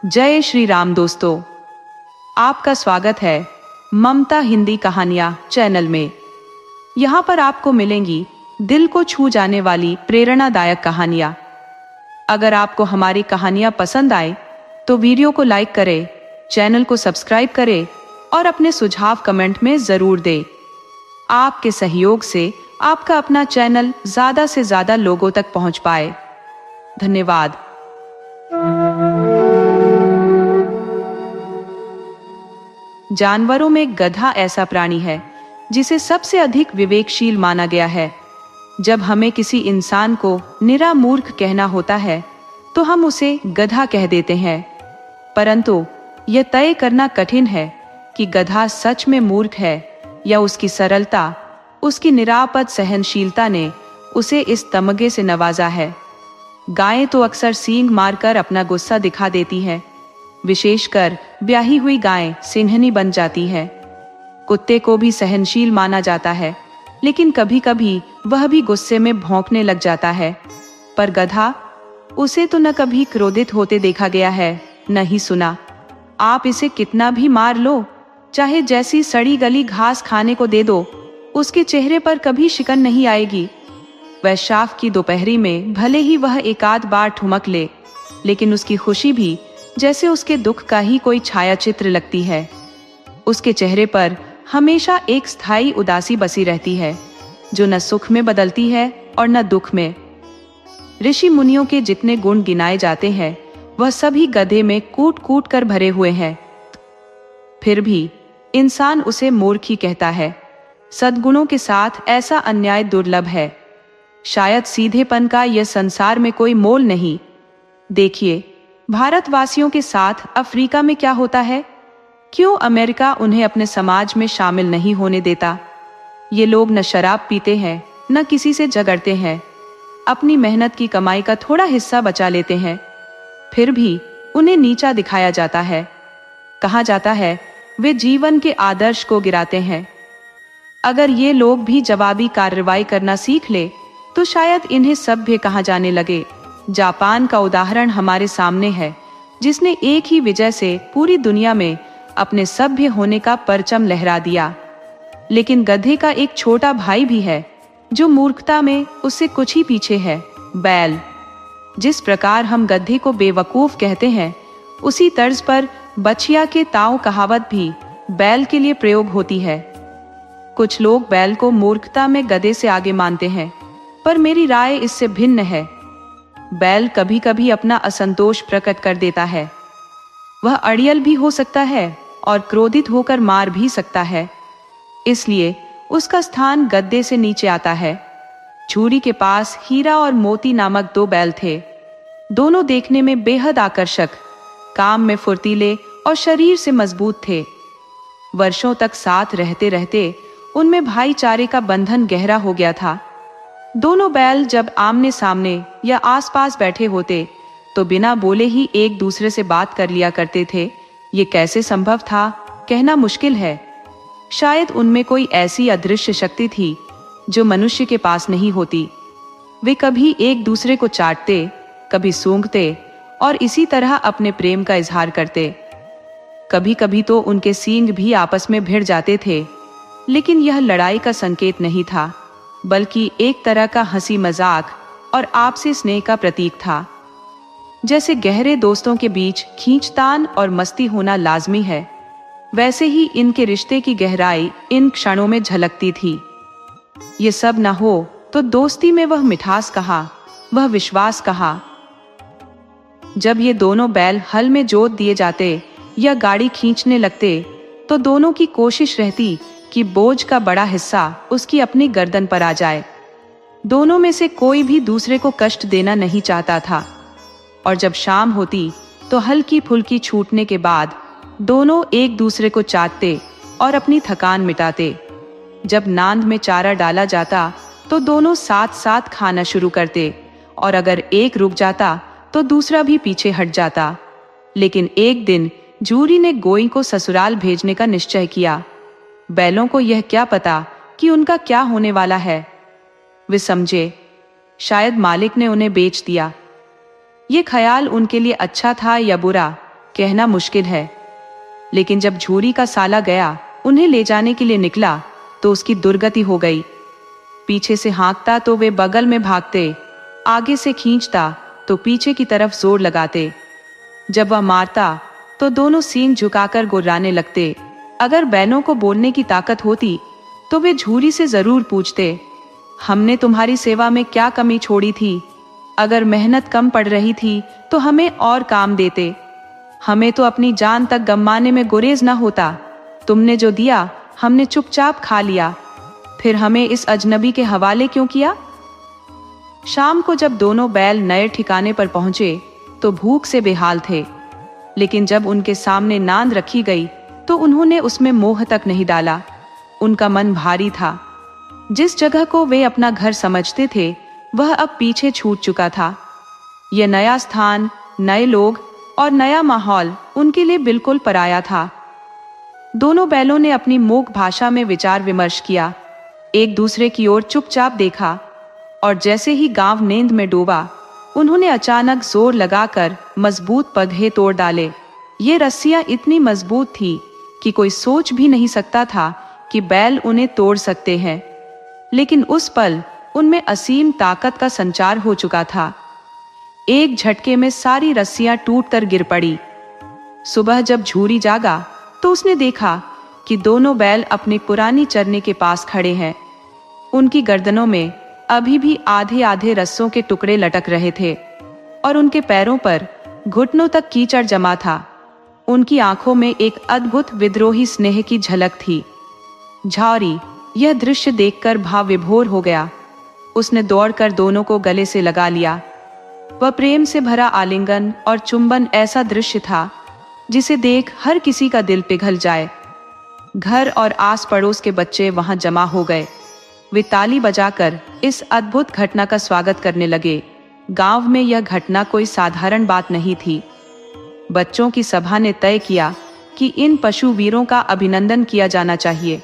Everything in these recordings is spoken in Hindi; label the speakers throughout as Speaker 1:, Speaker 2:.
Speaker 1: जय श्री राम दोस्तों, आपका स्वागत है ममता हिंदी कहानियां चैनल में। यहाँ पर आपको मिलेंगी दिल को छू जाने वाली प्रेरणादायक कहानियां। अगर आपको हमारी कहानियां पसंद आए तो वीडियो को लाइक करें, चैनल को सब्सक्राइब करें और अपने सुझाव कमेंट में जरूर दें। आपके सहयोग से आपका अपना चैनल ज्यादा से ज्यादा लोगों तक पहुंच पाए। धन्यवाद। जानवरों में गधा ऐसा प्राणी है जिसे सबसे अधिक विवेकशील माना गया है। जब हमें किसी इंसान को निरा मूर्ख कहना होता है तो हम उसे गधा कह देते हैं, परंतु यह तय करना कठिन है कि गधा सच में मूर्ख है या उसकी सरलता, उसकी निरापद सहनशीलता ने उसे इस तमगे से नवाजा है। गायें तो अक्सर सींग मारकर अपना गुस्सा दिखा देती हैं, विशेषकर ब्याही हुई गायें सिंहनी बन जाती है। कुत्ते को भी सहनशील माना जाता है, लेकिन कभी कभी वह भी गुस्से में भौंकने लग जाता है। पर गधा, उसे तो न कभी क्रोधित होते देखा गया है, न ही सुना। आप इसे कितना भी मार लो, चाहे जैसी सड़ी गली घास खाने को दे दो, उसके चेहरे पर कभी शिकन नहीं आएगी। वैशाख की दोपहरी में भले ही वह एक आध बार ठुमक ले, लेकिन उसकी खुशी भी जैसे उसके दुख का ही कोई छाया चित्र लगती है। उसके चेहरे पर हमेशा एक स्थायी उदासी बसी रहती है, जो न सुख में बदलती है और न दुख में। ऋषि मुनियों के जितने गुण गिनाए जाते हैं, वह सभी गधे में कूट कूट कर भरे हुए हैं। फिर भी इंसान उसे मूर्ख ही कहता है। सद्गुणों के साथ ऐसा अन्याय दुर्लभ है। शायद सीधेपन का यह संसार में कोई मोल नहीं। देखिए, भारतवासियों के साथ अफ्रीका में क्या होता है। क्यों अमेरिका उन्हें अपने समाज में शामिल नहीं होने देता। ये लोग न शराब पीते हैं, न किसी से झगड़ते हैं, अपनी मेहनत की कमाई का थोड़ा हिस्सा बचा लेते हैं। फिर भी उन्हें नीचा दिखाया जाता है। कहा जाता है वे जीवन के आदर्श को गिराते हैं। अगर ये लोग भी जवाबी कार्रवाई करना सीख ले तो शायद इन्हें सभ्य कहा जाने लगे। जापान का उदाहरण हमारे सामने है, जिसने एक ही विजय से पूरी दुनिया में अपने सभ्य होने का परचम लहरा दिया। लेकिन गधे का एक छोटा भाई भी है, जो मूर्खता में उससे कुछ ही पीछे है, बैल। जिस प्रकार हम गधे को बेवकूफ कहते हैं, उसी तर्ज पर बछिया के ताऊ कहावत भी बैल के लिए प्रयोग होती है। कुछ लोग बैल को मूर्खता में गधे से आगे मानते हैं, पर मेरी राय इससे भिन्न है। बैल कभी कभी अपना असंतोष प्रकट कर देता है। वह अड़ियल भी हो सकता है और क्रोधित होकर मार भी सकता है, इसलिए उसका स्थान गद्दे से नीचे आता है। छुरी के पास हीरा और मोती नामक दो बैल थे। दोनों देखने में बेहद आकर्षक, काम में फुर्तीले और शरीर से मजबूत थे। वर्षों तक साथ रहते रहते उनमें भाईचारे का बंधन गहरा हो गया था। दोनों बैल जब आमने सामने या आसपास बैठे होते तो बिना बोले ही एक दूसरे से बात कर लिया करते थे। ये कैसे संभव था, कहना मुश्किल है। शायद उनमें कोई ऐसी अदृश्य शक्ति थी जो मनुष्य के पास नहीं होती। वे कभी एक दूसरे को चाटते, कभी सूंघते और इसी तरह अपने प्रेम का इजहार करते। कभी कभी तो उनके सींग भी आपस में भिड़ जाते थे, लेकिन यह लड़ाई का संकेत नहीं था, बल्कि एक तरह का हंसी मजाक और आपसी स्नेह का प्रतीक था। जैसे गहरे दोस्तों के बीच खींचतान और मस्ती होना लाजमी है, वैसे ही इनके रिश्ते की गहराई इन क्षणों में झलकती थी। ये सब न हो तो दोस्ती में वह मिठास कहाँ, वह विश्वास कहाँ। जब ये दोनों बैल हल में जोत दिए जाते या गाड़ी खींचने लगते तो दोनों की कोशिश रहती कि बोझ का बड़ा हिस्सा उसकी अपनी गर्दन पर आ जाए। दोनों में से कोई भी दूसरे को कष्ट देना नहीं चाहता था। और जब शाम होती तो हल्की फुल्की छूटने के बाद दोनों एक दूसरे को चाटते और अपनी थकान मिटाते। जब नांद में चारा डाला जाता तो दोनों साथ साथ खाना शुरू करते, और अगर एक रुक जाता तो दूसरा भी पीछे हट जाता। लेकिन एक दिन जूरी ने गोई को ससुराल भेजने का निश्चय किया। बैलों को यह क्या पता कि उनका क्या होने वाला है। वे समझे शायद मालिक ने उन्हें बेच दिया। ये ख्याल उनके लिए अच्छा था या बुरा, कहना मुश्किल है। लेकिन जब झूरी का साला गया उन्हें ले जाने के लिए निकला तो उसकी दुर्गति हो गई। पीछे से हाँकता तो वे बगल में भागते, आगे से खींचता तो पीछे की तरफ जोर लगाते। जब वह मारता तो दोनों सींग झुकाकर गुर्राने लगते। अगर बैलों को बोलने की ताकत होती तो वे झूरी से जरूर पूछते, हमने तुम्हारी सेवा में क्या कमी छोड़ी थी? अगर मेहनत कम पड़ रही थी तो हमें और काम देते। हमें तो अपनी जान तक गंवाने में गुरेज न होता। तुमने जो दिया हमने चुपचाप खा लिया, फिर हमें इस अजनबी के हवाले क्यों किया? शाम को जब दोनों बैल नए ठिकाने पर पहुंचे तो भूख से बेहाल थे, लेकिन जब उनके सामने नांद रखी गई तो उन्होंने उसमें मोह तक नहीं डाला। उनका मन भारी था। जिस जगह को वे अपना घर समझते थे वह अब पीछे छूट चुका था। यह नया स्थान, नए लोग और नया माहौल उनके लिए बिल्कुल पराया था। दोनों बैलों ने अपनी मूक भाषा में विचार विमर्श किया, एक दूसरे की ओर चुपचाप देखा और जैसे ही गांव नींद में डूबा उन्होंने अचानक जोर लगाकर मजबूत पगहे तोड़ डाले। ये रस्सियां इतनी मजबूत थी कि कोई सोच भी नहीं सकता था कि बैल उन्हें तोड़ सकते हैं, लेकिन उस पल उनमें असीम ताकत का संचार हो चुका था। एक झटके में सारी रस्सियां टूटकर गिर पड़ी। सुबह जब झूरी जागा तो उसने देखा कि दोनों बैल अपनी पुरानी चरनी के पास खड़े हैं। उनकी गर्दनों में अभी भी आधे आधे रस्सों के टुकड़े लटक रहे थे और उनके पैरों पर घुटनों तक कीचड़ जमा था। उनकी आंखों में एक अद्भुत विद्रोही स्नेह की झलक थी। झौरी यह दृश्य देखकर भाव विभोर हो गया। उसने दौड़कर दोनों को गले से लगा लिया। वह प्रेम से भरा आलिंगन और चुंबन ऐसा दृश्य था जिसे देख हर किसी का दिल पिघल जाए। घर और आस पड़ोस के बच्चे वहां जमा हो गए। वे ताली बजाकर इस अद्भुत घटना का स्वागत करने लगे। गांव में यह घटना कोई साधारण बात नहीं थी। बच्चों की सभा ने तय किया कि इन पशु वीरों का अभिनंदन किया जाना चाहिए।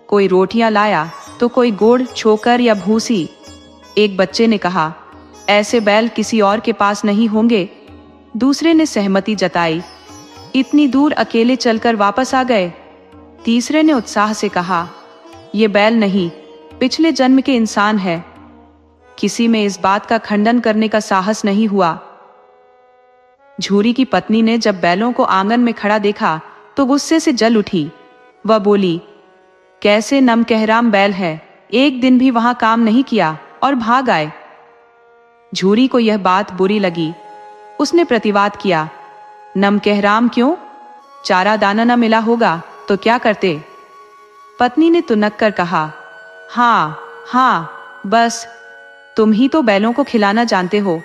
Speaker 1: कोई रोटियां लाया तो कोई गुड़, छोकर या भूसी। एक बच्चे ने कहा, ऐसे बैल किसी और के पास नहीं होंगे। दूसरे ने सहमति जताई, इतनी दूर अकेले चलकर वापस आ गए। तीसरे ने उत्साह से कहा, ये बैल नहीं, पिछले जन्म के इंसान है। किसी में इस बात का खंडन करने का साहस नहीं हुआ। झूरी की पत्नी ने जब बैलों को आंगन में खड़ा देखा तो गुस्से से जल उठी। वह बोली, कैसे नमकहराम बैल है, एक दिन भी वहां काम नहीं किया और भाग आए। झूरी को यह बात बुरी लगी। उसने प्रतिवाद किया, नमकहराम क्यों? चारा दाना न मिला होगा तो क्या करते? पत्नी ने तुनक कर कहा, हाँ, बस तुम ही तो बैलों को खिलाना जानते हो,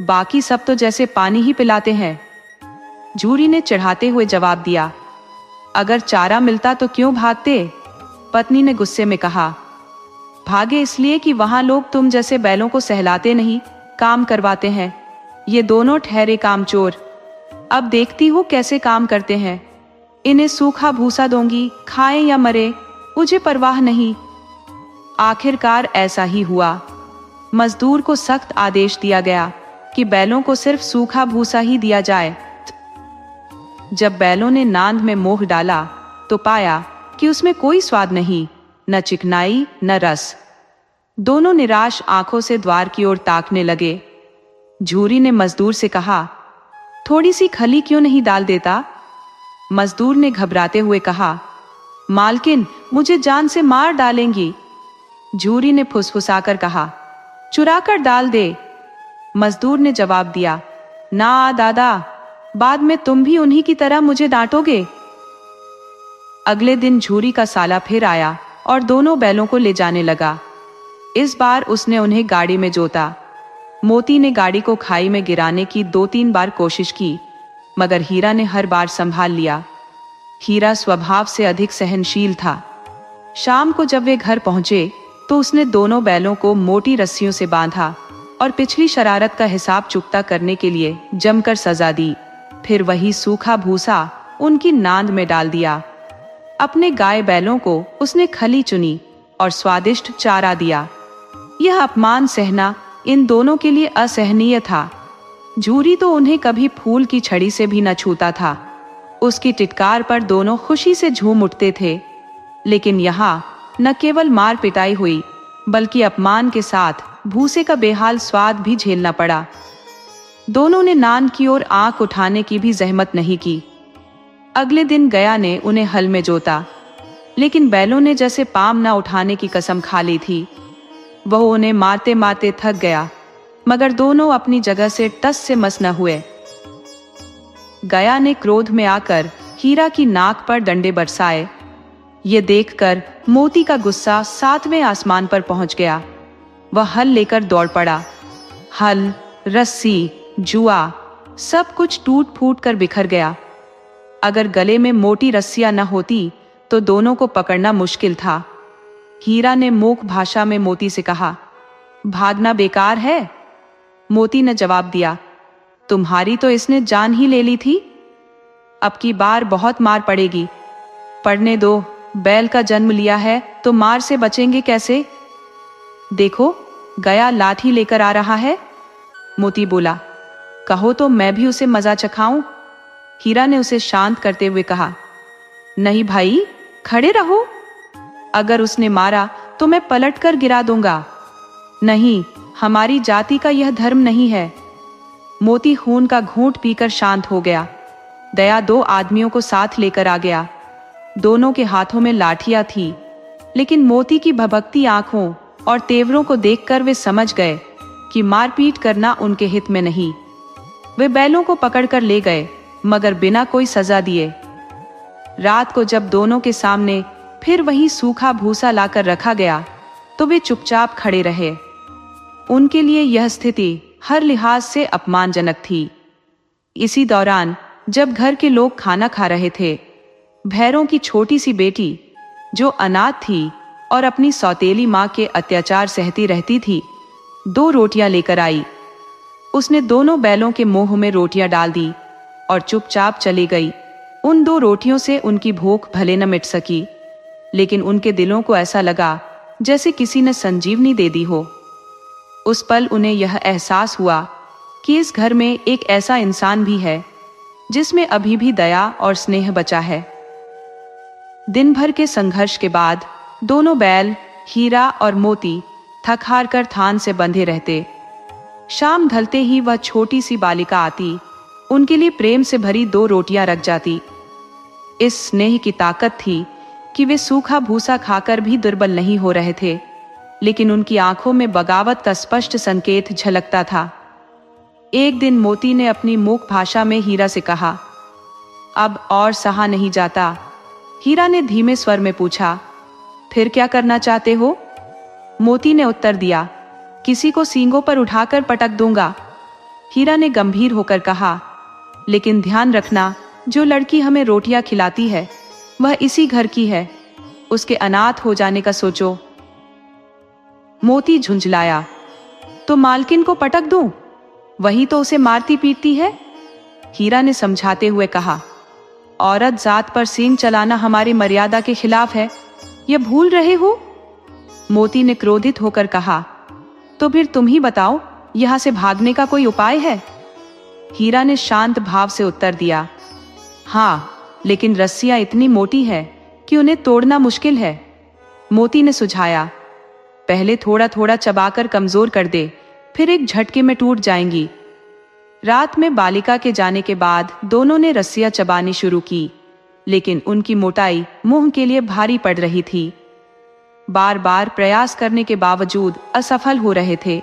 Speaker 1: बाकी सब तो जैसे पानी ही पिलाते हैं। झूरी ने चिढ़ाते हुए जवाब दिया, अगर चारा मिलता तो क्यों भागते? पत्नी ने गुस्से में कहा, भागे इसलिए कि वहां लोग तुम जैसे बैलों को सहलाते नहीं, काम करवाते हैं। ये दोनों ठहरे कामचोर। अब देखती हूँ कैसे काम करते हैं। इन्हें सूखा भूसा दूंगी, खाएं या मरे, मुझे परवाह नहीं। आखिरकार ऐसा ही हुआ। मजदूर को सख्त आदेश दिया गया कि बैलों को सिर्फ सूखा भूसा ही दिया जाए। जब बैलों ने नांद में मोह डाला तो पाया कि उसमें कोई स्वाद नहीं, न चिकनाई न रस। दोनों निराश आंखों से द्वार की ओर ताकने लगे। झूरी ने मजदूर से कहा, थोड़ी सी खली क्यों नहीं डाल देता? मजदूर ने घबराते हुए कहा, मालकिन मुझे जान से मार डालेंगी। झूरी ने फुसफुसाकर कहा, चुरा कर डाल दे। मजदूर ने जवाब दिया, ना दादा, बाद में तुम भी उन्हीं की तरह मुझे डांटोगे। अगले दिन झूरी का साला फिर आया और दोनों बैलों को ले जाने लगा। इस बार उसने उन्हें गाड़ी में जोता। मोती ने गाड़ी को खाई में गिराने की 2-3 बार कोशिश की, मगर हीरा ने हर बार संभाल लिया। हीरा स्वभाव से अधिक सहनशील था। शाम को जब वे घर पहुंचे तो उसने दोनों बैलों को मोटी रस्सियों से बांधा और पिछली शरारत का हिसाब चुकता करने के लिए जमकर सजा दी। फिर वही सूखा भूसा उनकी नांद में डाल दिया। अपने गाय बैलों को उसने खली चुनी और स्वादिष्ट चारा दिया। यह अपमान सहना इन दोनों के लिए असहनीय था। झूरी तो उन्हें कभी फूल की छड़ी से भी न छूता था। उसकी टिटकार पर दोनों खुशी से झूम उठते थे। लेकिन यहाँ न केवल मार पिटाई हुई, बल्कि अपमान के साथ भूसे का बेहाल स्वाद भी झेलना पड़ा। दोनों ने नान की ओर आंख उठाने की भी जहमत नहीं की। अगले दिन गया ने उन्हें हल में जोता, लेकिन बैलों ने जैसे पाम न उठाने की कसम खा ली थी। वह उन्हें मारते मारते थक गया, मगर दोनों अपनी जगह से टस से मस न हुए। गया ने क्रोध में आकर हीरा की नाक पर डंडे बरसाए। ये देखकर मोती का गुस्सा 7वें आसमान पर पहुंच गया। वह हल लेकर दौड़ पड़ा। हल, रस्सी, जुआ, सब कुछ टूट फूट कर बिखर गया। अगर गले में मोटी रस्सियां न होती तो दोनों को पकड़ना मुश्किल था। हीरा ने मूक भाषा में मोती से कहा, भागना बेकार है। मोती ने जवाब दिया, तुम्हारी तो इसने जान ही ले ली थी। अब की बार बहुत मार पड़ेगी। पड़ने दो, बैल का जन्म लिया है तो मार से बचेंगे कैसे? देखो, गया लाठी लेकर आ रहा है। मोती बोला, कहो तो मैं भी उसे मजा चखाऊं। हीरा ने उसे शांत करते हुए कहा, नहीं भाई, खड़े रहो। अगर उसने मारा तो मैं पलट कर गिरा दूंगा। नहीं, हमारी जाति का यह धर्म नहीं है। मोती खून का घूंट पीकर शांत हो गया। दया 2 आदमियों को साथ लेकर आ गया। दोनों के हाथों में लाठियां थी, लेकिन मोती की भभकती आंखों और तेवरों को देखकर वे समझ गए कि मारपीट करना उनके हित में नहीं। वे बैलों को पकड़कर ले गए, मगर बिना कोई सजा दिए। रात को जब दोनों के सामने फिर वही सूखा भूसा लाकर रखा गया, तो वे चुपचाप खड़े रहे। उनके लिए यह स्थिति हर लिहाज से अपमानजनक थी। इसी दौरान जब घर के लोग खाना खा रहे थे, भैरों की छोटी सी बेटी, जो अनाथ थी और अपनी सौतेली माँ के अत्याचार सहती रहती थी, 2 रोटियां लेकर आई। उसने दोनों बैलों के मुंह में रोटियां डाल दी और चुपचाप चली गई। उन 2 रोटियों से उनकी भूख भले न मिट सकी, लेकिन उनके दिलों को ऐसा लगा जैसे किसी ने संजीवनी दे दी हो। उस पल उन्हें यह एहसास हुआ कि इस घर में एक ऐसा इंसान भी है जिसमें अभी भी दया और स्नेह बचा है। दिन भर के संघर्ष के बाद दोनों बैल, हीरा और मोती, थक हार कर थान से बंधे रहते। शाम ढलते ही वह छोटी सी बालिका आती, उनके लिए प्रेम से भरी 2 रोटियां रख जाती। इस स्नेह की ताकत थी कि वे सूखा भूसा खाकर भी दुर्बल नहीं हो रहे थे, लेकिन उनकी आंखों में बगावत का स्पष्ट संकेत झलकता था। एक दिन मोती ने अपनी मूक भाषा में हीरा से कहा, अब और सहा नहीं जाता। हीरा ने धीमे स्वर में पूछा, फिर क्या करना चाहते हो? मोती ने उत्तर दिया, किसी को सींगों पर उठाकर पटक दूंगा। हीरा ने गंभीर होकर कहा, लेकिन ध्यान रखना, जो लड़की हमें रोटियां खिलाती है वह इसी घर की है। उसके अनाथ हो जाने का सोचो। मोती झुंझलाया, तो मालकिन को पटक दूं? वही तो उसे मारती पीटती है। हीरा ने समझाते हुए कहा, औरत जात पर सींग चलाना हमारी मर्यादा के खिलाफ है, यह भूल रहे हो? मोती ने क्रोधित होकर कहा, तो फिर तुम ही बताओ, यहां से भागने का कोई उपाय है? हीरा ने शांत भाव से उत्तर दिया, हाँ, लेकिन रस्सियां इतनी मोटी है कि उन्हें तोड़ना मुश्किल है। मोती ने सुझाया, पहले थोड़ा थोड़ा चबाकर कमजोर कर दे, फिर एक झटके में टूट जाएंगी। रात में बालिका के जाने के बाद दोनों ने रस्सियां चबानी शुरू की, लेकिन उनकी मोटाई मुंह के लिए भारी पड़ रही थी। बार बार प्रयास करने के बावजूद असफल हो रहे थे।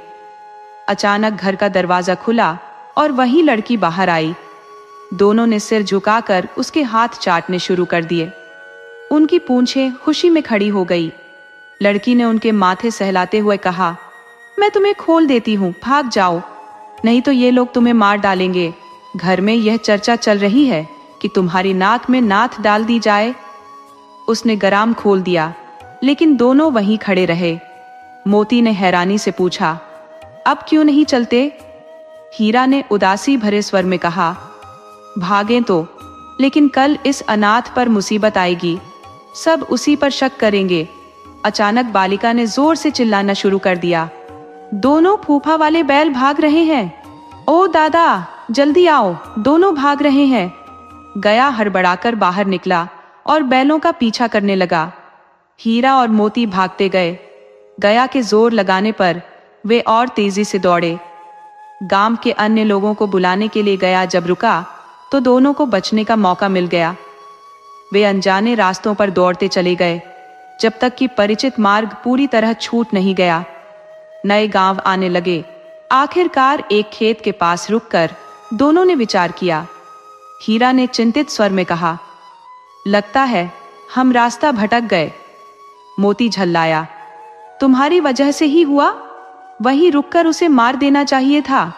Speaker 1: अचानक घर का दरवाजा खुला और वही लड़की बाहर आई। दोनों ने सिर झुकाकर उसके हाथ चाटने शुरू कर दिए। उनकी पूंछें खुशी में खड़ी हो गई। लड़की ने उनके माथे सहलाते हुए कहा, मैं तुम्हें खोल देती हूँ, भाग जाओ, नहीं तो ये लोग तुम्हें मार डालेंगे। घर में यह चर्चा चल रही है कि तुम्हारी नाक में नाथ डाल दी जाए। उसने गराम खोल दिया, लेकिन दोनों वहीं खड़े रहे। मोती ने हैरानी से पूछा, अब क्यों नहीं चलते? हीरा ने उदासी भरे स्वर में कहा, भागें तो, लेकिन कल इस अनाथ पर मुसीबत आएगी, सब उसी पर शक करेंगे। अचानक बालिका ने जोर से चिल्लाना शुरू कर दिया, दोनों फूफा वाले बैल भाग रहे हैं। ओ दादा, जल्दी आओ, दोनों भाग रहे हैं। गया हड़बड़ाकर बाहर निकला और बैलों का पीछा करने लगा। हीरा और मोती भागते गए। गया के जोर लगाने पर वे और तेजी से दौड़े। गांव के अन्य लोगों को बुलाने के लिए गया जब रुका तो दोनों को बचने का मौका मिल गया। वे अनजाने रास्तों पर दौड़ते चले गए जब तक कि परिचित मार्ग पूरी तरह छूट नहीं गया। नए गांव आने लगे। आखिरकार एक खेत के पास रुककर दोनों ने विचार किया। हीरा ने चिंतित स्वर में कहा, लगता है हम रास्ता भटक गए। मोती झल्लाया, तुम्हारी वजह से ही हुआ। वहीं रुककर उसे मार देना चाहिए था।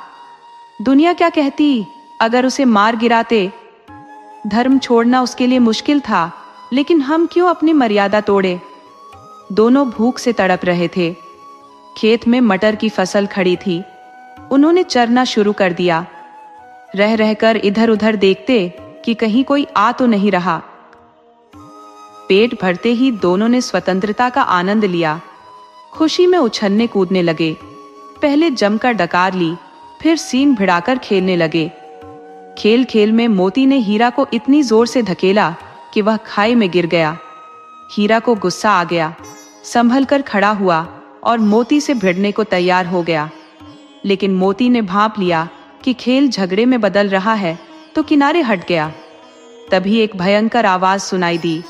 Speaker 1: दुनिया क्या कहती अगर उसे मार गिराते। धर्म छोड़ना उसके लिए मुश्किल था, लेकिन हम क्यों अपनी मर्यादा तोड़े। दोनों भूख से तड़प रहे थे। खेत में मटर की फसल खड़ी थी। उन्होंने चरना शुरू कर दिया, रह रहकर इधर उधर देखते कि कहीं कोई आ तो नहीं रहा। पेट भरते ही दोनों ने स्वतंत्रता का आनंद लिया। खुशी में उछलने कूदने लगे। पहले जमकर डकार ली, फिर सींग भिड़ाकर खेलने लगे। खेल खेल में मोती ने हीरा को इतनी जोर से धकेला कि वह खाई में गिर गया। हीरा को गुस्सा आ गया, संभल कर खड़ा हुआ और मोती से भिड़ने को तैयार हो गया। लेकिन मोती ने भांप लिया कि खेल झगड़े में बदल रहा है तो किनारे हट गया। तभी एक भयंकर आवाज सुनाई दी।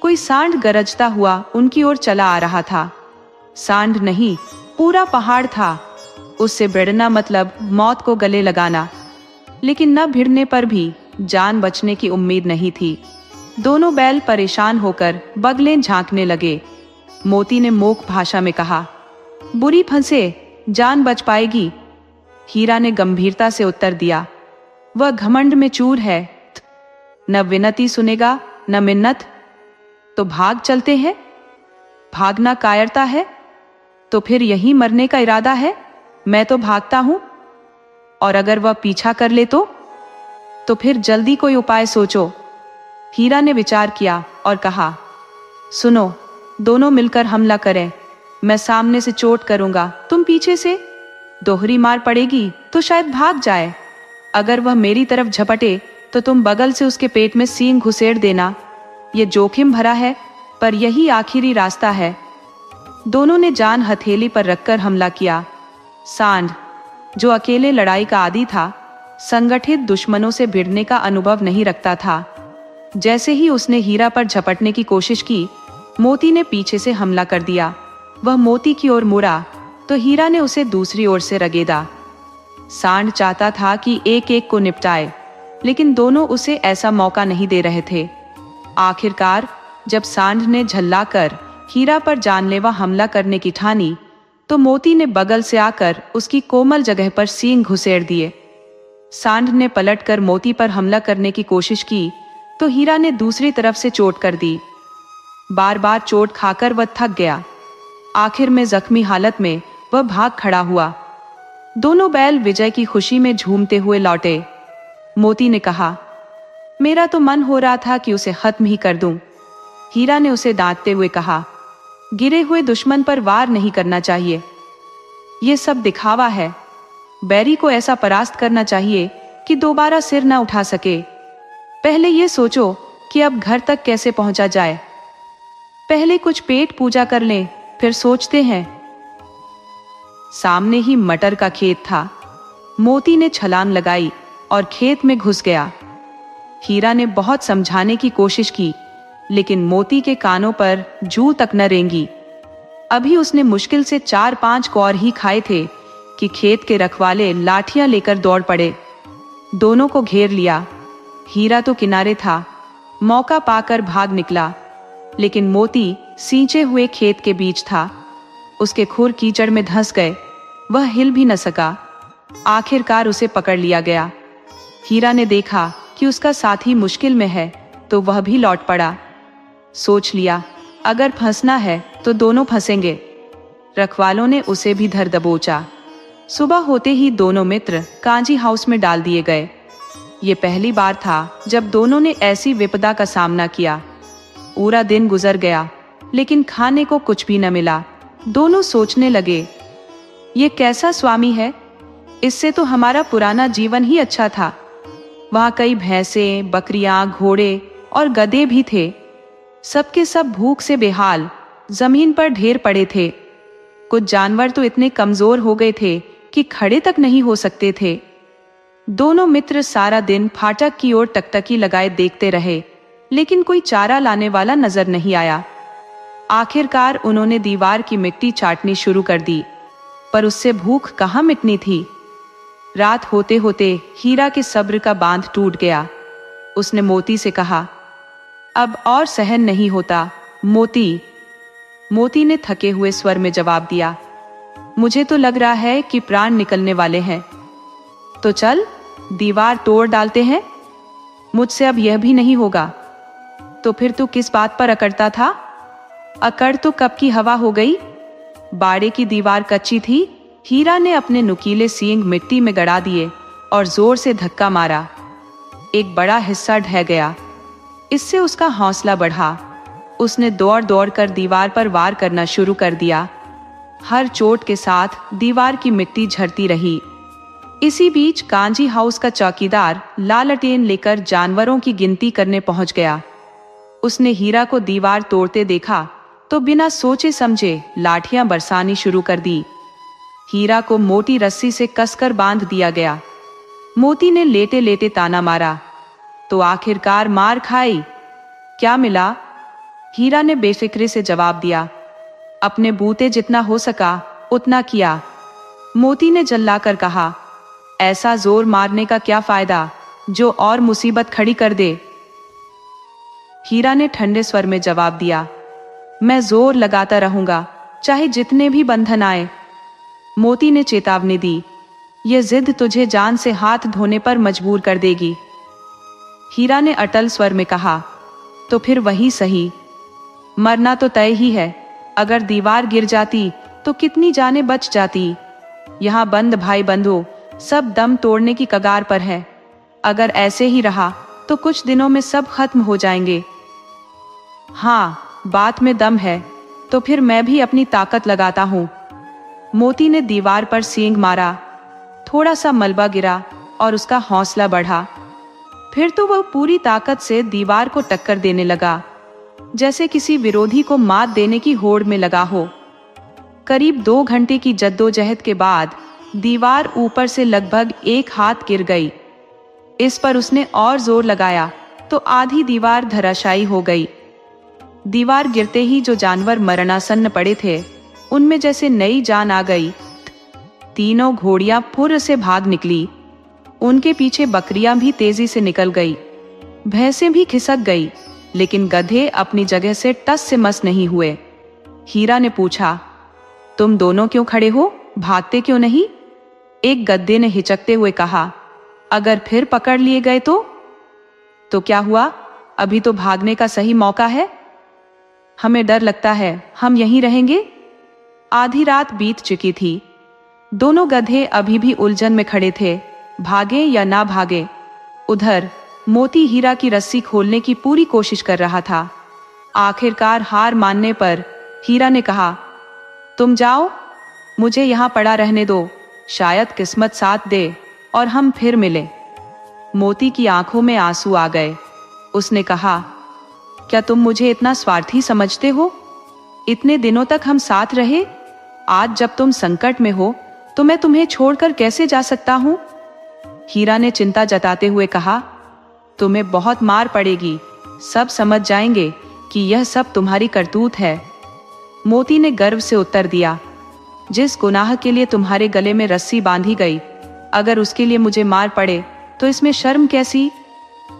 Speaker 1: कोई सांड गरजता हुआ उनकी ओर चला आ रहा था। सांड नहीं, पूरा पहाड़ था। उससे भिड़ना मतलब मौत को गले लगाना। लेकिन न भिड़ने पर भी जान बचने की उम्मीद नहीं थी। दोनों बैल परेशान होकर बगलें झांकने लगे। मोती ने मूक भाषा में कहा, बुरी फंसे, जान बच पाएगी। हीरा ने गंभीरता से उत्तर दिया, वह घमंड में चूर है। न विनती सुनेगा न मिन्नत। तो भाग चलते हैं। भागना कायरता है तो फिर यहीं मरने का इरादा है। मैं तो भागता हूं, और अगर वह पीछा कर ले तो फिर जल्दी कोई उपाय सोचो। हीरा ने विचार किया और कहा, सुनो, दोनों मिलकर हमला करें। मैं सामने से चोट करूंगा, तुम पीछे से। दोहरी मार पड़ेगी तो शायद भाग जाए। अगर वह मेरी तरफ झपटे तो तुम बगल से उसके पेट में सींग घुसेड़ देना। यह जोखिम भरा है, पर यही आखिरी रास्ता है। दोनों ने जान हथेली पर रखकर हमला किया। सांड, जो अकेले लड़ाई का आदी था, संगठित दुश्मनों से भिड़ने का अनुभव नहीं रखता था। जैसे ही उसने हीरा पर झपटने की कोशिश की, मोती ने पीछे से हमला कर दिया। वह मोती की ओर मुड़ा तो हीरा ने उसे दूसरी ओर से रगेदा। सांड चाहता था कि एक एक को निपटाए, लेकिन दोनों उसे ऐसा मौका नहीं दे रहे थे। आखिरकार जब सांड ने झल्लाकर हीरा पर जानलेवा हमला करने की ठानी, तो मोती ने बगल से आकर उसकी कोमल जगह पर सींग घुसेड़ दिए। सांड ने पलटकर मोती पर हमला करने की कोशिश की तो हीरा ने दूसरी तरफ से चोट कर दी। बार बार चोट खाकर वह थक गया। आखिर में जख्मी हालत में वह भाग खड़ा हुआ। दोनों बैल विजय की खुशी में झूमते हुए लौटे। मोती ने कहा, मेरा तो मन हो रहा था कि उसे खत्म ही कर दूं। हीरा ने उसे डांटते हुए कहा, गिरे हुए दुश्मन पर वार नहीं करना चाहिए। ये सब दिखावा है। बैरी को ऐसा परास्त करना चाहिए कि दोबारा सिर न उठा सके। पहले ये सोचो कि अब घर तक कैसे पहुंचा जाए। पहले कुछ पेट पूजा कर लें, फिर सोचते हैं। सामने ही मटर का खेत था। मोती ने छलांग लगाई और खेत में घुस गया। हीरा ने बहुत समझाने की कोशिश की, लेकिन मोती के कानों पर जू तक न रेंगी। अभी उसने मुश्किल से 4-5 कौर ही खाए थे कि खेत के रखवाले लाठियां लेकर दौड़ पड़े। दोनों को घेर लिया। हीरा तो किनारे था, मौका पाकर भाग निकला, लेकिन मोती सींचे हुए खेत के बीच था। उसके खुर कीचड़ में धंस गए। वह हिल भी न सका। आखिरकार उसे पकड़ लिया गया। हीरा ने देखा कि उसका साथी मुश्किल में है तो वह भी लौट पड़ा। सोच लिया, अगर फंसना है तो दोनों फंसेंगे। रखवालों ने उसे भी धर दबोचा। सुबह होते ही दोनों मित्र कांजी हाउस में डाल दिए गए। ये पहली बार था जब दोनों ने ऐसी विपदा का सामना किया। पूरा दिन गुजर गया, लेकिन खाने को कुछ भी न मिला। दोनों सोचने लगे, ये कैसा स्वामी है, इससे तो हमारा पुराना जीवन ही अच्छा था। वहां कई भैंसें, बकरियां, घोड़े और गधे भी थे। सबके सब भूख से बेहाल जमीन पर ढेर पड़े थे। कुछ जानवर तो इतने कमजोर हो गए थे कि खड़े तक नहीं हो सकते थे। दोनों मित्र सारा दिन फाटक की ओर टकटकी लगाए देखते रहे, लेकिन कोई चारा लाने वाला नजर नहीं आया। आखिरकार उन्होंने दीवार की मिट्टी चाटनी शुरू कर दी, पर उससे भूख कहाँ मिटनी थी। रात होते होते हीरा के सब्र का बांध टूट गया। उसने मोती से कहा, अब और सहन नहीं होता मोती। मोती ने थके हुए स्वर में जवाब दिया, मुझे तो लग रहा है कि प्राण निकलने वाले हैं। तो चल दीवार तोड़ डालते हैं। मुझसे अब यह भी नहीं होगा। तो फिर तू किस बात पर अकड़ता था? अकड़ तो कब की हवा हो गई। बाड़े की दीवार कच्ची थी। हीरा ने अपने नुकीले सींग मिट्टी में गड़ा दिए और जोर से धक्का मारा। एक बड़ा हिस्सा ढह गया। इससे उसका हौसला बढ़ा। उसने दौड़ दौड़ कर दीवार पर वार करना शुरू कर दिया। हर चोट के साथ दीवार की मिट्टी झड़ती रही। इसी बीच कांजी हाउस का चौकीदार लालटेन लेकर जानवरों की गिनती करने पहुंच गया। उसने हीरा को दीवार तोड़ते देखा तो बिना सोचे समझे लाठियां बरसानी शुरू कर दी। हीरा को मोटी रस्सी से कसकर बांध दिया गया। मोती ने लेटे लेटे ताना मारा, तो आखिरकार मार खाई। क्या मिला? हीरा ने बेफिक्री से जवाब दिया, अपने बूते जितना हो सका उतना किया। मोती ने जल्लाकर कहा, ऐसा जोर मारने का क्या फायदा जो और मुसीबत खड़ी कर दे। हीरा ने ठंडे स्वर में जवाब दिया, मैं जोर लगाता रहूंगा चाहे जितने भी बंधन आए। मोती ने चेतावनी दी, यह जिद तुझे जान से हाथ धोने पर मजबूर कर देगी। हीरा ने अटल स्वर में कहा, तो फिर वही सही। मरना तो तय ही है। अगर दीवार गिर जाती तो कितनी जानें बच जाती। यहाँ बंद भाई बंधु सब दम तोड़ने की कगार पर है। अगर ऐसे ही रहा तो कुछ दिनों में सब खत्म हो जाएंगे। हाँ, बात में दम है, तो फिर मैं भी अपनी ताकत लगाता हूँ। मोती ने दीवार पर सींग मारा। थोड़ा सा मलबा गिरा और उसका हौसला बढ़ा। फिर तो वह पूरी ताकत से दीवार को टक्कर देने लगा, जैसे किसी विरोधी को मात देने की होड़ में लगा हो। करीब 2 घंटे की जद्दोजहद के बाद दीवार ऊपर से लगभग 1 हाथ गिर गई। इस पर उसने और जोर लगाया तो आधी दीवार धराशायी हो गई। दीवार गिरते ही जो जानवर मरणासन्न पड़े थे, उनमें जैसे नई जान आ गई। तीनों घोड़ियां फुर्र से भाग निकली। उनके पीछे बकरियां भी तेजी से निकल गई। भैंसें भी खिसक गई, लेकिन गधे अपनी जगह से टस से मस नहीं हुए। हीरा ने पूछा, तुम दोनों क्यों खड़े हो? भागते क्यों नहीं? एक गधे ने हिचकते हुए कहा, अगर फिर पकड़ लिए गए तो क्या हुआ? अभी तो भागने का सही मौका है। हमें डर लगता है, हम यहीं रहेंगे। आधी रात बीत चुकी थी। दोनों गधे अभी भी उलझन में खड़े थे, भागे या ना भागे। उधर मोती हीरा की रस्सी खोलने की पूरी कोशिश कर रहा था। आखिरकार हार मानने पर हीरा ने कहा, तुम जाओ, मुझे यहां पड़ा रहने दो। शायद किस्मत साथ दे और हम फिर मिले। मोती की आंखों में आंसू आ गए। उसने कहा, क्या तुम मुझे इतना स्वार्थी समझते हो? इतने दिनों तक हम साथ रहे। आज जब तुम संकट में हो तो मैं तुम्हें छोड़कर कैसे जा सकता हूं? हीरा ने चिंता जताते हुए कहा, तुम्हें बहुत मार पड़ेगी। सब समझ जाएंगे कि यह सब तुम्हारी करतूत है। मोती ने गर्व से उत्तर दिया, जिस गुनाह के लिए तुम्हारे गले में रस्सी बांधी गई, अगर उसके लिए मुझे मार पड़े तो इसमें शर्म कैसी?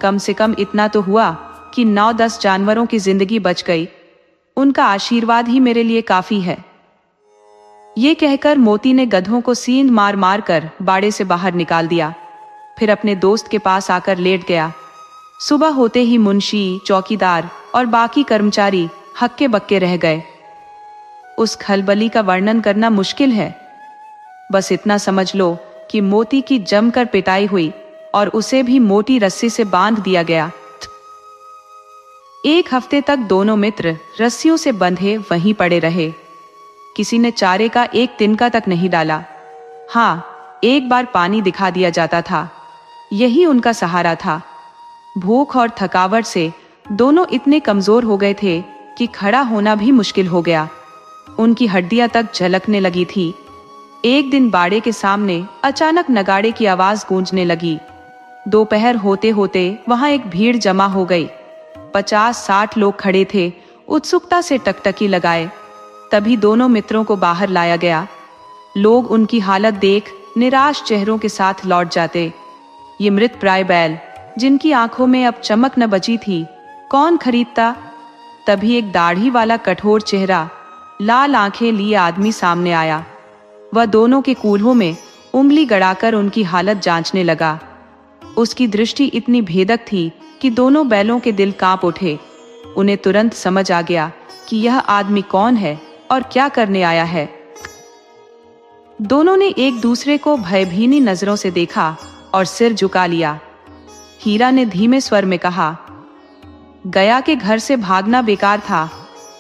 Speaker 1: कम से कम इतना तो हुआ कि 9-10 जानवरों की जिंदगी बच गई। उनका आशीर्वाद ही मेरे लिए काफी है। ये कहकर मोती ने गधों को सींग मार मार कर बाड़े से बाहर निकाल दिया। फिर अपने दोस्त के पास आकर लेट गया। सुबह होते ही मुंशी, चौकीदार और बाकी कर्मचारी हक्के बक्के रह गए। उस खलबली का वर्णन करना मुश्किल है। बस इतना समझ लो कि मोती की जमकर पिटाई हुई और उसे भी मोटी रस्सी से बांध दिया गया। 1 हफ्ते तक दोनों मित्र रस्सियों से बंधे वहीं पड़े रहे। किसी ने चारे का एक तिनका तक नहीं डाला। हाँ, एक बार पानी दिखा दिया जाता था, यही उनका सहारा था। भूख और थकावट से दोनों इतने कमजोर हो गए थे कि खड़ा होना भी मुश्किल हो गया। उनकी हड्डियां तक झलकने लगी थी। एक दिन बाड़े के सामने अचानक नगाड़े की आवाज गूंजने लगी। दोपहर होते होते वहां एक भीड़ जमा हो गई। 50-60 लोग खड़े थे, उत्सुकता से टकटकी लगाए। तभी दोनों मित्रों को बाहर लाया गया। लोग उनकी हालत देख निराश चेहरों के साथ लौट जाते। ये मृत प्राय बैल, जिनकी आंखों में अब चमक न बची थी, कौन खरीदता? तभी एक दाढ़ी वाला कठोर चेहरा, लाल आंखें लिए आदमी सामने आया। वह दोनों के कूल्हों में उंगली गड़ाकर उनकी हालत जांचने लगा। उसकी दृष्टि इतनी भेदक थी कि दोनों बैलों के दिल कांप उठे। उन्हें तुरंत समझ आ गया कि यह आदमी कौन है और क्या करने आया है। दोनों ने एक दूसरे को भयभीनी नजरों से देखा और सिर झुका लिया। हीरा ने धीमे स्वर में कहा, गया के घर से भागना बेकार था,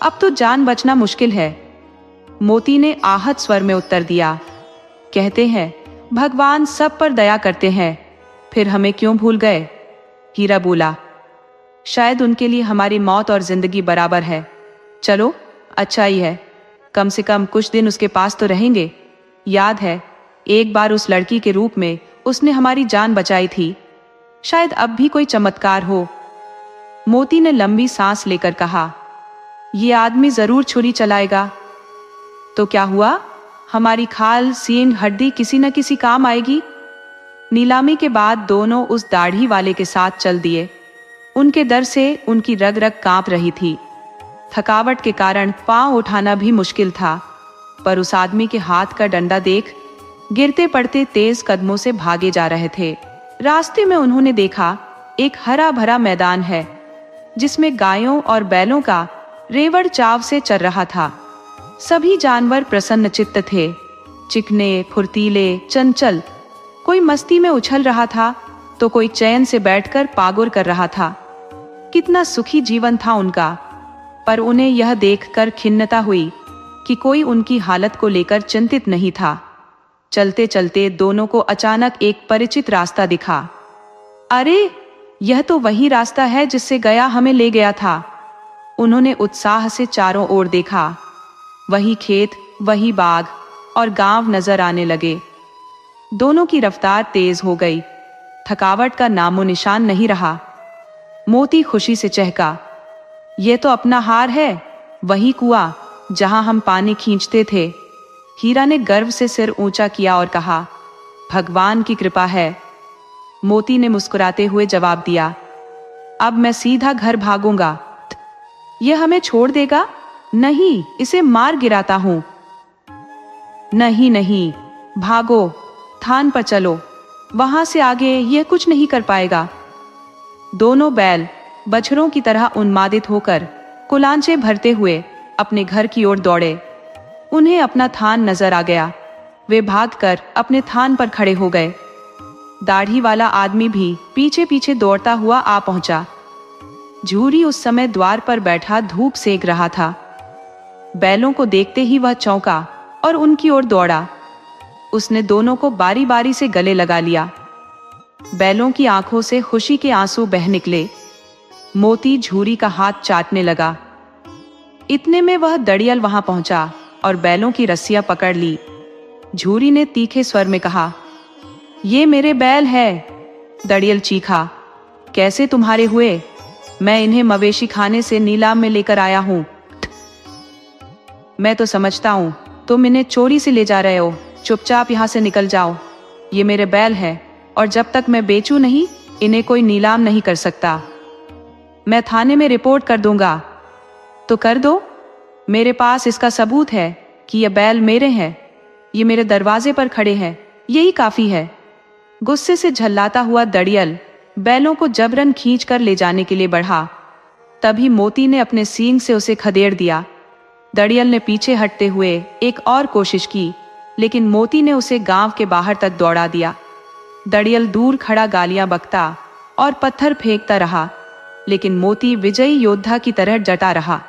Speaker 1: अब तो जान बचना मुश्किल है। मोती ने आहत स्वर में उत्तर दिया, कहते हैं भगवान सब पर दया करते हैं, फिर हमें क्यों भूल गए? हीरा बोला, शायद उनके लिए हमारी मौत और जिंदगी बराबर है। चलो, अच्छा ही है, कम से कम कुछ दिन उसके पास तो रहेंगे। याद है, एक बार उस लड़की के रूप में उसने हमारी जान बचाई थी, शायद अब भी कोई चमत्कार हो। मोती ने लंबी सांस लेकर कहा, ये आदमी जरूर छुरी चलाएगा। तो क्या हुआ? हमारी खाल, सींग, हड्डी किसी न किसी काम आएगी। नीलामी के बाद दोनों उस दाढ़ी वाले के साथ चल दिए। उनके डर से उनकी रग रग कांप रही थी। थकावट के कारण पांव उठाना भी मुश्किल था, पर उस आदमी के हाथ का डंडा देख गिरते पड़ते तेज कदमों से भागे जा रहे थे। रास्ते में उन्होंने देखा एक हरा भरा मैदान है, जिसमें गायों और बैलों का रेवड़ चाव से चल रहा था। सभी जानवर प्रसन्न चित्त थे, चिकने, फुर्तीले, चंचल। कोई मस्ती में उछल रहा था तो कोई चैन से बैठकर पागुर कर रहा था। कितना सुखी जीवन था उनका। पर उन्हें यह देखकर खिन्नता हुई कि कोई उनकी हालत को लेकर चिंतित नहीं था। चलते चलते दोनों को अचानक एक परिचित रास्ता दिखा। अरे, यह तो वही रास्ता है जिससे गया हमें ले गया था। उन्होंने उत्साह से चारों ओर देखा। वही खेत, वही बाग और गांव नजर आने लगे। दोनों की रफ्तार तेज हो गई। थकावट का नामो निशान नहीं रहा। मोती खुशी से चहका, ये तो अपना हार है, वही कुआं जहां हम पानी खींचते थे। हीरा ने गर्व से सिर ऊंचा किया और कहा, भगवान की कृपा है। मोती ने मुस्कुराते हुए जवाब दिया, अब मैं सीधा घर भागूंगा। यह हमें छोड़ देगा? नहीं, इसे मार गिराता हूं। नहीं नहीं, भागो, थान पर चलो, वहां से आगे यह कुछ नहीं कर पाएगा। दोनों बैल बछड़ों की तरह उन्मादित होकर कुलांचे भरते हुए अपने घर की ओर दौड़े। उन्हें अपना थान नजर आ गया। वे भागकर अपने थान पर खड़े हो गए। दाढ़ी वाला आदमी भी पीछे पीछे दौड़ता हुआ आ पहुंचा। झूरी उस समय द्वार पर बैठा धूप सेक रहा था। बैलों को देखते ही वह चौंका और उनकी ओर दौड़ा। उसने दोनों को बारी बारी से गले लगा लिया। बैलों की आंखों से खुशी के आंसू बह निकले। मोती झूरी का हाथ चाटने लगा। इतने में वह दड़ियल वहां पहुंचा और बैलों की रस्सियां पकड़ ली। झूरी ने तीखे स्वर में कहा, ये मेरे बैल है। दड़ियल चीखा, कैसे तुम्हारे हुए? मैं इन्हें मवेशी खाने से नीलाम में लेकर आया हूं। मैं तो समझता हूं तुम इन्हें चोरी से ले जा रहे हो। चुपचाप यहां से निकल जाओ। ये मेरे बैल हैं और जब तक मैं बेचूं नहीं, इन्हें कोई नीलाम नहीं कर सकता। मैं थाने में रिपोर्ट कर दूंगा। तो कर दो, मेरे पास इसका सबूत है कि ये बैल मेरे हैं। ये मेरे दरवाजे पर खड़े हैं, यही काफी है। गुस्से से झल्लाता हुआ दड़ियल बैलों को जबरन खींच कर ले जाने के लिए बढ़ा। तभी मोती ने अपने सींग से उसे खदेड़ दिया। दड़ियल ने पीछे हटते हुए एक और कोशिश की, लेकिन मोती ने उसे गांव के बाहर तक दौड़ा दिया। दड़ियल दूर खड़ा गालियां बकता और पत्थर फेंकता रहा, लेकिन मोती विजयी योद्धा की तरह डटा रहा।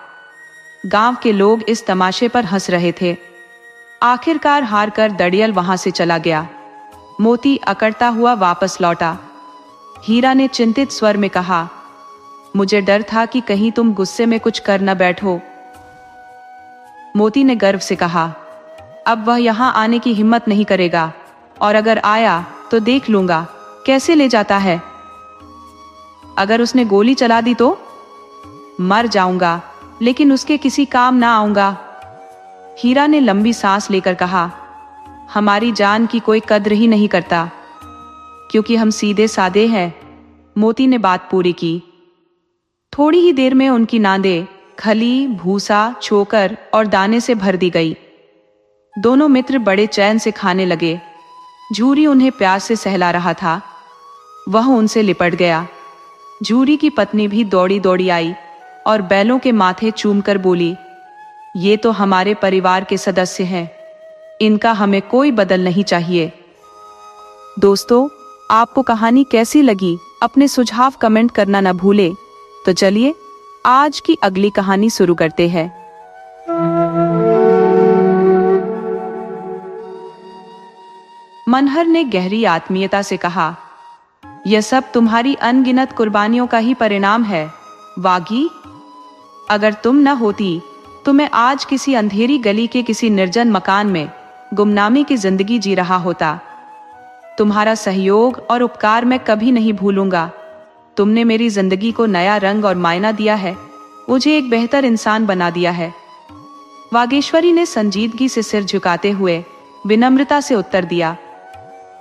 Speaker 1: गांव के लोग इस तमाशे पर हंस रहे थे। आखिरकार हार कर दड़ियल वहां से चला गया। मोती अकड़ता हुआ वापस लौटा। हीरा ने चिंतित स्वर में कहा, मुझे डर था कि कहीं तुम गुस्से में कुछ कर न बैठो। मोती ने गर्व से कहा, अब वह यहाँ आने की हिम्मत नहीं करेगा, और अगर आया तो देख लूंगा कैसे ले जाता है। अगर उसने गोली चला दी तो मर जाऊंगा, लेकिन उसके किसी काम ना आऊंगा। हीरा ने लंबी सांस लेकर कहा, हमारी जान की कोई कद्र ही नहीं करता, क्योंकि हम सीधे सादे हैं। मोती ने बात पूरी की। थोड़ी ही देर में उनकी नांदें खली, भूसा, चोकर और दाने से भर दी गई। दोनों मित्र बड़े चैन से खाने लगे। झूरी उन्हें प्यार से सहला रहा था। वह उनसे लिपट गया। झूरी की पत्नी भी दौड़ी दौड़ी आई और बैलों के माथे चूमकर बोली, ये तो हमारे परिवार के सदस्य हैं, इनका हमें कोई बदल नहीं चाहिए। दोस्तों, आपको कहानी कैसी लगी? अपने सुझाव कमेंट करना न भूले। तो चलिए आज की अगली कहानी शुरू करते हैं। मनहर ने गहरी आत्मीयता से कहा, यह सब तुम्हारी अनगिनत कुर्बानियों का ही परिणाम है वागी। अगर तुम न होती तो मैं आज किसी अंधेरी गली के किसी निर्जन मकान में गुमनामी की जिंदगी जी रहा होता। तुम्हारा सहयोग और उपकार मैं कभी नहीं भूलूंगा। तुमने मेरी जिंदगी को नया रंग और मायना दिया है, मुझे एक बेहतर इंसान बना दिया है। वागेश्वरी ने संजीदगी से सिर झुकाते हुए विनम्रता से उत्तर दिया,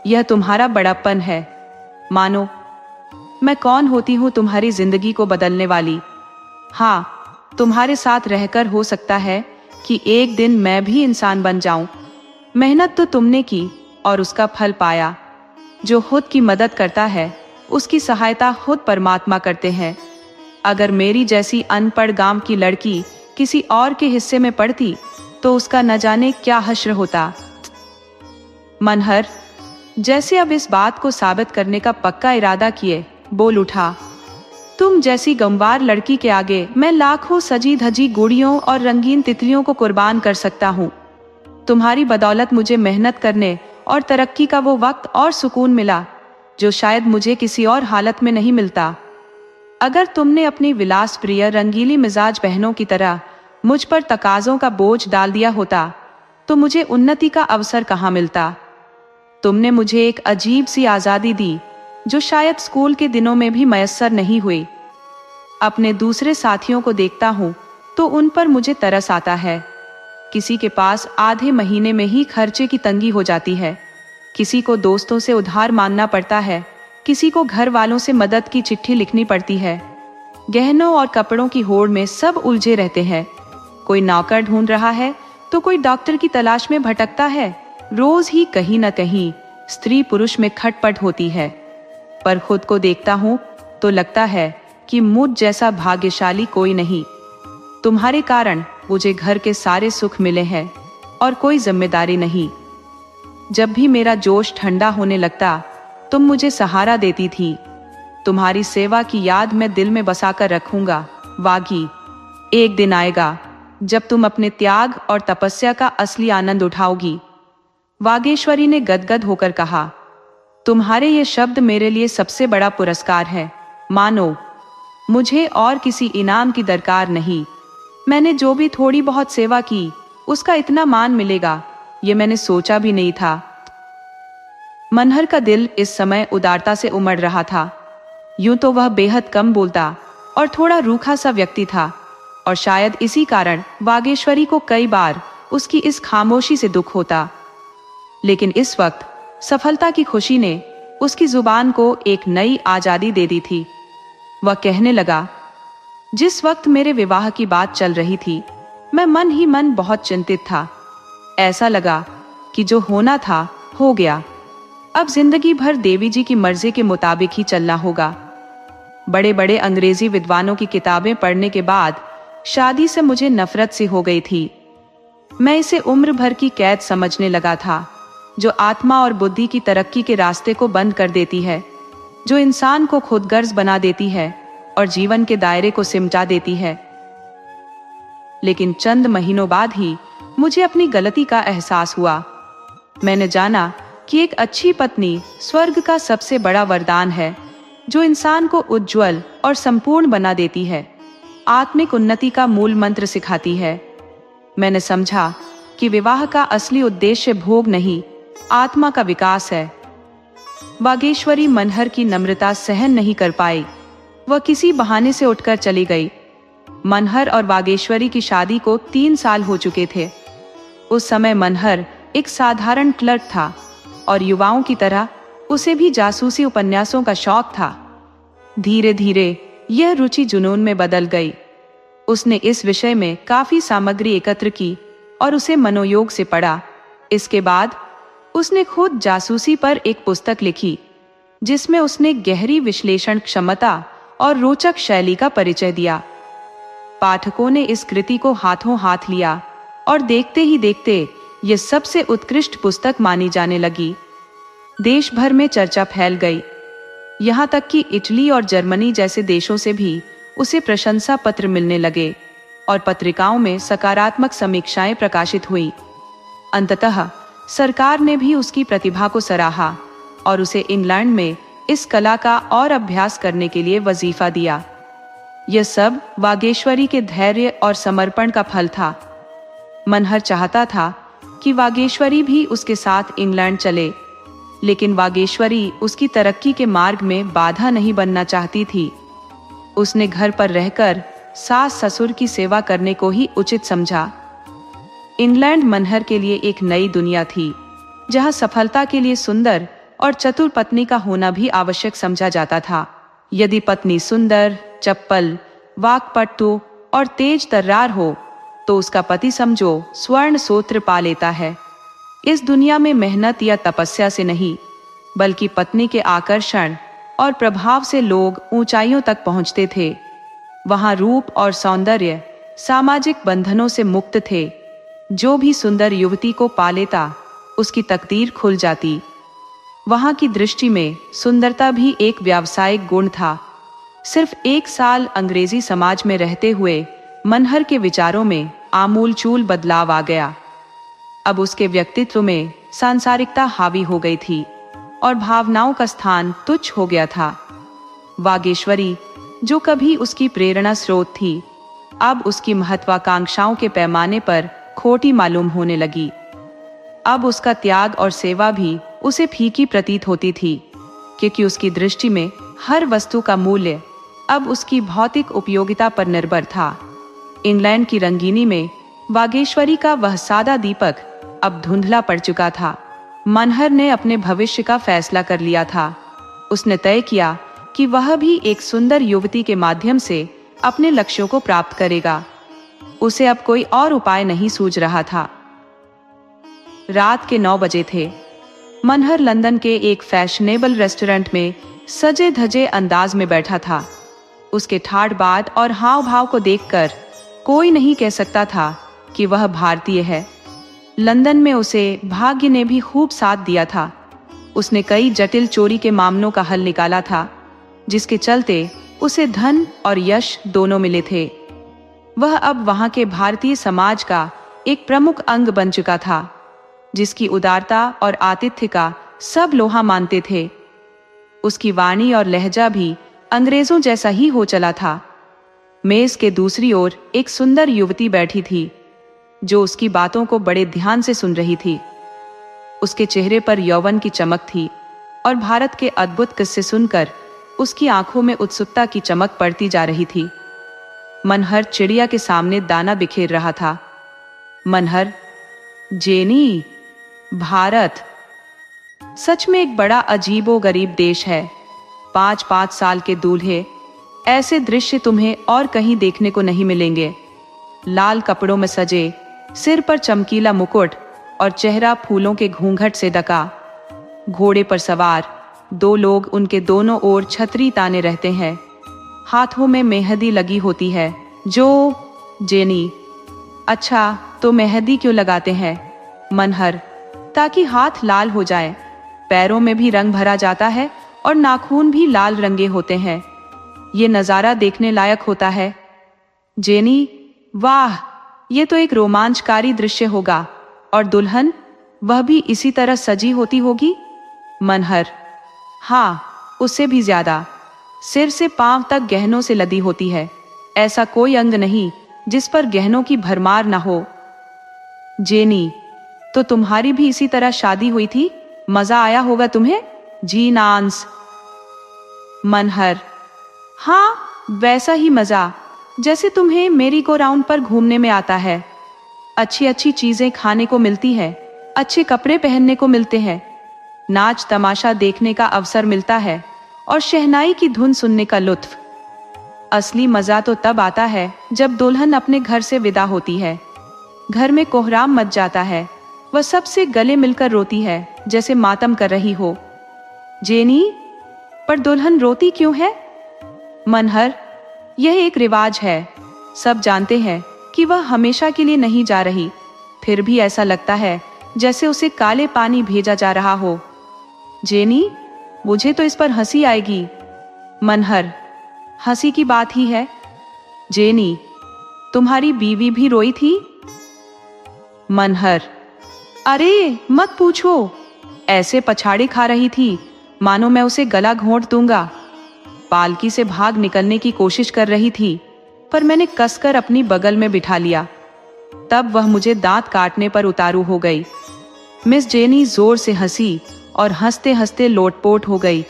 Speaker 1: यह तुम्हारा बड़प्पन है। मानो मैं कौन होती हूँ तुम्हारी जिंदगी को बदलने वाली। हाँ, तुम्हारे साथ रहकर हो सकता है कि एक दिन मैं भी इंसान बन जाऊं। मेहनत तो तुमने की और उसका फल पाया। जो खुद की मदद करता है उसकी सहायता खुद परमात्मा करते हैं। अगर मेरी जैसी अनपढ़ गांव की लड़की किसी और के हिस्से में पड़ती तो उसका न जाने क्या हश्र होता। मनहर जैसे अब इस बात को साबित करने का पक्का इरादा किए बोल उठा, तुम जैसी गमवार लड़की के आगे मैं लाखों सजी धजी गुड़ियों और रंगीन तितलियों को कुर्बान कर सकता हूँ। तुम्हारी बदौलत मुझे मेहनत करने और तरक्की का वो वक्त और सुकून मिला जो शायद मुझे किसी और हालत में नहीं मिलता। अगर तुमने अपनी विलास प्रिय रंगीली मिजाज बहनों की तरह मुझ पर तकाजों का बोझ डाल दिया होता तो मुझे उन्नति का अवसर कहाँ मिलता। तुमने मुझे एक अजीब सी आज़ादी दी जो शायद स्कूल के दिनों में भी मयस्सर नहीं हुई। अपने दूसरे साथियों को देखता हूँ तो उन पर मुझे तरस आता है। किसी के पास आधे महीने में ही खर्चे की तंगी हो जाती है, किसी को दोस्तों से उधार मांगना पड़ता है, किसी को घर वालों से मदद की चिट्ठी लिखनी पड़ती है। गहनों और कपड़ों की होड़ में सब उलझे रहते हैं। कोई नौकर ढूंढ रहा है तो कोई डॉक्टर की तलाश में भटकता है। रोज ही कहीं न कहीं स्त्री पुरुष में खटपट होती है। पर खुद को देखता हूँ तो लगता है कि मुझ जैसा भाग्यशाली कोई नहीं। तुम्हारे कारण मुझे घर के सारे सुख मिले हैं और कोई जिम्मेदारी नहीं। जब भी मेरा जोश ठंडा होने लगता तुम मुझे सहारा देती थी। तुम्हारी सेवा की याद मैं दिल में बसाकर रखूंगा वागी। एक दिन आएगा जब तुम अपने त्याग और तपस्या का असली आनंद उठाओगी। वागेश्वरी ने गदगद होकर कहा, तुम्हारे ये शब्द मेरे लिए सबसे बड़ा पुरस्कार है। मानो मुझे और किसी इनाम की दरकार नहीं। मैंने जो भी थोड़ी बहुत सेवा की उसका इतना मान मिलेगा ये मैंने सोचा भी नहीं था। मनहर का दिल इस समय उदारता से उमड़ रहा था। यूं तो वह बेहद कम बोलता और थोड़ा रूखा सा व्यक्ति था और शायद इसी कारण वागेश्वरी को कई बार उसकी इस खामोशी से दुख होता। लेकिन इस वक्त सफलता की खुशी ने उसकी जुबान को एक नई आजादी दे दी थी। वह कहने लगा, जिस वक्त मेरे विवाह की बात चल रही थी मैं मन ही मन बहुत चिंतित था। ऐसा लगा कि जो होना था हो गया। अब जिंदगी भर देवी जी की मर्जी के मुताबिक ही चलना होगा। बड़े बड़े अंग्रेजी विद्वानों की किताबें पढ़ने के बाद शादी से मुझे नफरत सी हो गई थी। मैं इसे उम्र भर की कैद समझने लगा था जो आत्मा और बुद्धि की तरक्की के रास्ते को बंद कर देती है, जो इंसान को खुदगर्ज बना देती है और जीवन के दायरे को सिमटा देती है। लेकिन चंद महीनों बाद ही मुझे अपनी गलती का एहसास हुआ। मैंने जाना कि एक अच्छी पत्नी स्वर्ग का सबसे बड़ा वरदान है, जो इंसान को उज्जवल और संपूर्ण बना देती है, आत्मिक उन्नति का मूल मंत्र सिखाती है। मैंने समझा कि विवाह का असली उद्देश्य भोग नहीं, आत्मा का विकास है। वागेश्वरी मनहर की नम्रता सहन नहीं कर पाई। वह किसी बहाने से उठकर चली गई। मनहर और वागेश्वरी की शादी को 3 साल हो चुके थे। उस समय मनहर एक साधारण क्लर्क था और युवाओं की तरह उसे भी जासूसी उपन्यासों का शौक था। धीरे धीरे यह रुचि जुनून में बदल गई। उसने इस विषय में काफी सामग्री एकत्र की और उसे मनोयोग से पढ़ा। इसके बाद उसने खुद जासूसी पर एक पुस्तक लिखी, जिसमें उसने गहरी विश्लेषण क्षमता और रोचक शैली का परिचय दिया। पाठकों ने इस कृति को हाथों हाथ लिया और देखते ही देखते यह सबसे उत्कृष्ट पुस्तक मानी जाने लगी। देश भर में चर्चा फैल गई, यहाँ तक कि इटली और जर्मनी जैसे देशों से भी उसे प्रशंसा पत्र मिलने लगे और पत्रिकाओं में सकारात्मक समीक्षाएं प्रकाशित हुई। अंततः सरकार ने भी उसकी प्रतिभा को सराहा और उसे इंग्लैंड में इस कला का और अभ्यास करने के लिए वजीफा दिया। यह सब वागेश्वरी के धैर्य और समर्पण का फल था। मनहर चाहता था कि वागेश्वरी भी उसके साथ इंग्लैंड चले, लेकिन वागेश्वरी उसकी तरक्की के मार्ग में बाधा नहीं बनना चाहती थी। उसने घर पर रहकर सास ससुर की सेवा करने को ही उचित समझा। इंग्लैंड मनहर के लिए एक नई दुनिया थी, जहां सफलता के लिए सुंदर और चतुर पत्नी का होना भी आवश्यक समझा जाता था। यदि पत्नी सुंदर, चप्पल, वाक्पटु और तेज तर्रार हो, तो उसका पति समझो स्वर्ण सूत्र पा लेता है। इस दुनिया में मेहनत या तपस्या से नहीं, बल्कि पत्नी के आकर्षण और प्रभाव से लोग ऊंचाइयों तक पहुंचते थे। वहां रूप और सौंदर्य सामाजिक बंधनों से मुक्त थे। जो भी सुंदर युवती को पा लेता, उसकी तकदीर खुल जाती। वहां की दृष्टि में सुंदरता भी एक व्यावसायिक गुण था। सिर्फ 1 साल अंग्रेजी समाज में रहते हुए मनहर के विचारों में आमूलचूल बदलाव आ गया। अब उसके व्यक्तित्व में सांसारिकता हावी हो गई थी और भावनाओं का स्थान तुच्छ हो गया था। वागेश्वरी, जो कभी उसकी प्रेरणा स्रोत थी, अब उसकी महत्वाकांक्षाओं के पैमाने पर खोटी मालूम होने लगी। अब उसका त्याग और सेवा भी उसे फीकी प्रतीत होती थी, क्योंकि उसकी दृष्टि में हर वस्तु का मूल्य अब उसकी भौतिक उपयोगिता पर निर्भर था। इंग्लैंड की रंगीनी में वागेश्वरी का वह सादा दीपक अब धुंधला पड़ चुका था। मनहर ने अपने भविष्य का फैसला कर लिया था। उसने तय किया कि वह भी एक सुंदर युवती के माध्यम से अपने लक्ष्यों को प्राप्त करेगा। उसे अब कोई और उपाय नहीं सूझ रहा था। रात के 9 बजे थे। मनहर लंदन के एक फैशनेबल रेस्टोरेंट में सजे धजे अंदाज में बैठा था। उसके ठाड़ बाट और हाव भाव को देखकर कोई नहीं कह सकता था कि वह भारतीय है। लंदन में उसे भाग्य ने भी खूब साथ दिया था। उसने कई जटिल चोरी के मामलों का हल निकाला था, जिसके चलते उसे धन और यश दोनों मिले थे। वह अब वहां के भारतीय समाज का एक प्रमुख अंग बन चुका था, जिसकी उदारता और आतिथ्य का सब लोहा मानते थे। उसकी वाणी और लहजा भी अंग्रेजों जैसा ही हो चला था। मेज के दूसरी ओर एक सुंदर युवती बैठी थी, जो उसकी बातों को बड़े ध्यान से सुन रही थी। उसके चेहरे पर यौवन की चमक थी और भारत के अद्भुत किस्से सुनकर उसकी आंखों में उत्सुकता की चमक पड़ती जा रही थी। मनहर चिड़िया के सामने दाना बिखेर रहा था। मनहर, जेनी, भारत सच में एक बड़ा अजीबो गरीब देश है। 5-5 साल के दूल्हे, ऐसे दृश्य तुम्हें और कहीं देखने को नहीं मिलेंगे। लाल कपड़ों में सजे, सिर पर चमकीला मुकुट और चेहरा फूलों के घूंघट से ढका। घोड़े पर सवार 2 लोग उनके दोनों ओर छतरी ताने रहते हैं। हाथों में मेहंदी लगी होती है। जेनी, अच्छा तो मेहंदी क्यों लगाते हैं? मनहर, ताकि हाथ लाल हो जाए। पैरों में भी रंग भरा जाता है और नाखून भी लाल रंगे होते हैं। ये नजारा देखने लायक होता है। जेनी, वाह, ये तो एक रोमांचकारी दृश्य होगा। और दुल्हन? वह भी इसी तरह सजी होती होगी? मनहर: हाँ, उससे भी ज्यादा। सिर से पांव तक गहनों से लदी होती है। ऐसा कोई अंग नहीं जिस पर गहनों की भरमार न हो। जेनी: तो तुम्हारी भी इसी तरह शादी हुई थी? मजा आया होगा तुम्हें? जी नांस। मनहर: हाँ, वैसा ही मजा जैसे तुम्हें मेरी गो राउंड पर घूमने में आता है। अच्छी अच्छी चीजें खाने को मिलती है, अच्छे कपड़े पहनने को मिलते हैं, नाच तमाशा देखने का अवसर मिलता है और शहनाई की धुन सुनने का लुत्फ। असली मजा तो तब आता है जब दुल्हन अपने घर से विदा होती है। घर में कोहराम मच जाता है। वह सबसे गले मिलकर रोती है जैसे मातम कर रही हो। जेनी: पर दुल्हन रोती क्यों है? मनहर: यह एक रिवाज है। सब जानते हैं कि वह हमेशा के लिए नहीं जा रही, फिर भी ऐसा लगता है जैसे उसे काले पानी भेजा जा रहा हो। जेनी: मुझे तो इस पर हंसी आएगी। मनहर: हंसी की बात ही है। जेनी: तुम्हारी बीवी भी रोई थी? मनहर: अरे मत पूछो, ऐसे पछाड़े खा रही थी मानो मैं उसे गला घोंट दूंगा। पालकी से भाग निकलने की कोशिश कर रही थी, पर मैंने कसकर अपनी बगल में बिठा लिया। तब वह मुझे दांत काटने पर उतारू हो गई। मिस जेनी जोर से हंसी और हंसते हंसते लोटपोट हो गई।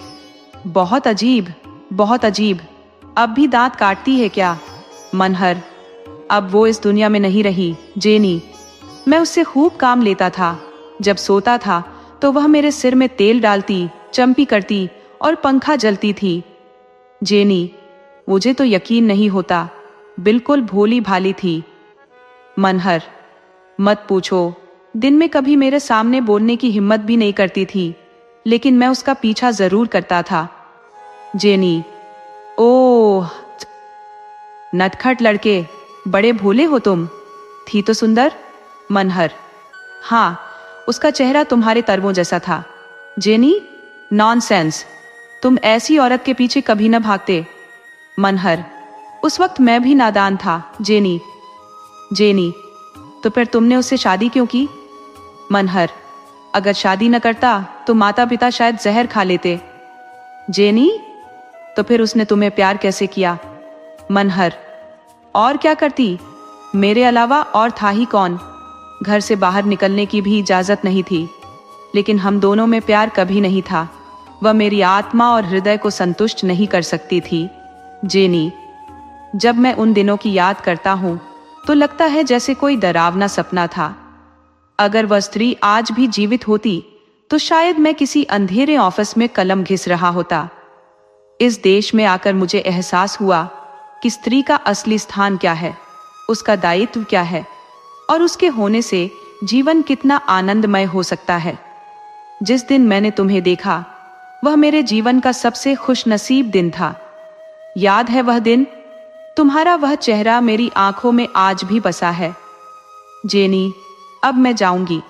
Speaker 1: बहुत अजीब, बहुत अजीब। अब भी दांत काटती है क्या? मनहर: अब वो इस दुनिया में नहीं रही जेनी। मैं उससे खूब काम लेता था। जब सोता था तो वह मेरे सिर में तेल डालती, चंपी करती और पंखा जलती थी। जेनी: मुझे तो यकीन नहीं होता, बिल्कुल भोली भाली थी। मनहर: मत पूछो, दिन में कभी मेरे सामने बोलने की हिम्मत भी नहीं करती थी, लेकिन मैं उसका पीछा जरूर करता था। जेनी: ओह, नटखट लड़के, बड़े भोले हो तुम। थी तो सुंदर। मनहर: हाँ, उसका चेहरा तुम्हारे तरवों जैसा था। जेनी: नॉनसेंस, तुम ऐसी औरत के पीछे कभी न भागते। मनहर: उस वक्त मैं भी नादान था जेनी। जेनी: तो फिर तुमने उससे शादी क्यों की? मनहर: अगर शादी न करता तो माता पिता शायद जहर खा लेते। जेनी: तो फिर उसने तुम्हें प्यार कैसे किया? मनहर: और क्या करती, मेरे अलावा और था ही कौन। घर से बाहर निकलने की भी इजाजत नहीं थी, लेकिन हम दोनों में प्यार कभी नहीं था। वह मेरी आत्मा और हृदय को संतुष्ट नहीं कर सकती थी। जेनी: जब मैं उन दिनों की याद करता हूं तो लगता है जैसे कोई डरावना सपना था। अगर वह स्त्री आज भी जीवित होती तो शायद मैं किसी अंधेरे ऑफिस में कलम घिस रहा होता। इस देश में आकर मुझे एहसास हुआ कि स्त्री का असली स्थान क्या है, उसका दायित्व क्या है और उसके होने से जीवन कितना आनंदमय हो सकता है। जिस दिन मैंने तुम्हें देखा वह मेरे जीवन का सबसे खुशनसीब दिन था। याद है वह दिन? तुम्हारा वह चेहरा मेरी आंखों में आज भी बसा है। जेनी: अब मैं जाऊंगी।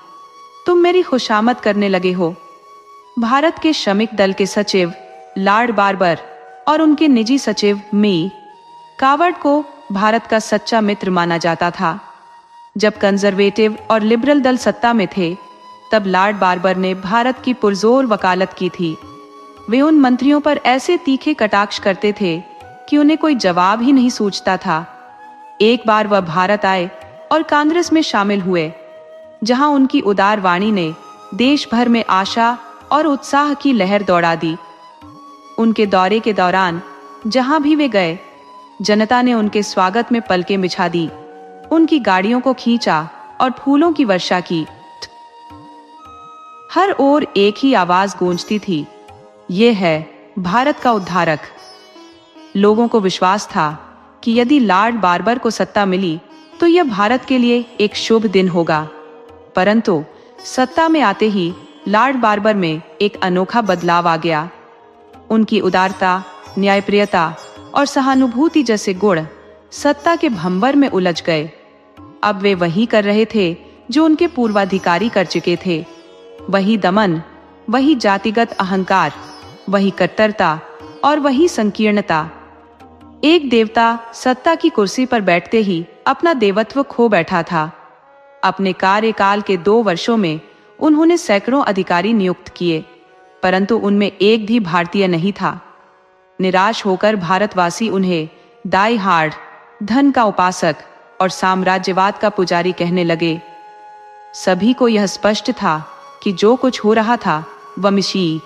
Speaker 1: तुम मेरी खुशामद करने लगे हो। भारत के श्रमिक दल के सचिव लॉर्ड बार्बर और उनके निजी सचिव मी कावर्ड को भारत का सच्चा मित्र माना जाता था। जब कंजर्वेटिव और लिबरल दल सत्ता में थे तब लॉर्ड बार्बर ने भारत की पुरजोर वकालत की थी। वे उन मंत्रियों पर ऐसे तीखे कटाक्ष करते थे कि उन्हें कोई जवाब ही नहीं सूझता था। एक बार वह भारत आए और कांग्रेस में शामिल हुए, जहां उनकी उदार वाणी ने देश भर में आशा और उत्साह की लहर दौड़ा दी। उनके दौरे के दौरान जहां भी वे गए, जनता ने उनके स्वागत में पलकें बिछा दी, उनकी गाड़ियों को खींचा और फूलों की वर्षा की। हर ओर एक ही आवाज गूंजती थी, ये है भारत का उद्धारक। लोगों को विश्वास था कि यदि लॉर्ड बार्बर को सत्ता मिली तो यह भारत के लिए एक शुभ दिन होगा। परंतु सत्ता में आते ही लॉर्ड बार्बर में एक अनोखा बदलाव आ गया। उनकी उदारता, न्यायप्रियता और सहानुभूति जैसे गुण सत्ता के भंवर में उलझ गए। अब वे वही कर रहे थे जो उनके पूर्वाधिकारी कर चुके थे। वही दमन, वही जातिगत अहंकार, वही कट्टरता और वही संकीर्णता। एक देवता सत्ता की कुर्सी पर बैठते ही अपना देवत्व खो बैठा था। अपने कार्यकाल के 2 वर्षों में उन्होंने सैकड़ों अधिकारी नियुक्त किए, परंतु उनमें एक भी भारतीय नहीं था। निराश होकर भारतवासी उन्हें डाई हार्ड, धन का उपासक और साम्राज्यवाद का पुजारी कहने लगे। सभी को यह स्पष्ट था कि जो कुछ हो रहा था वह मिशी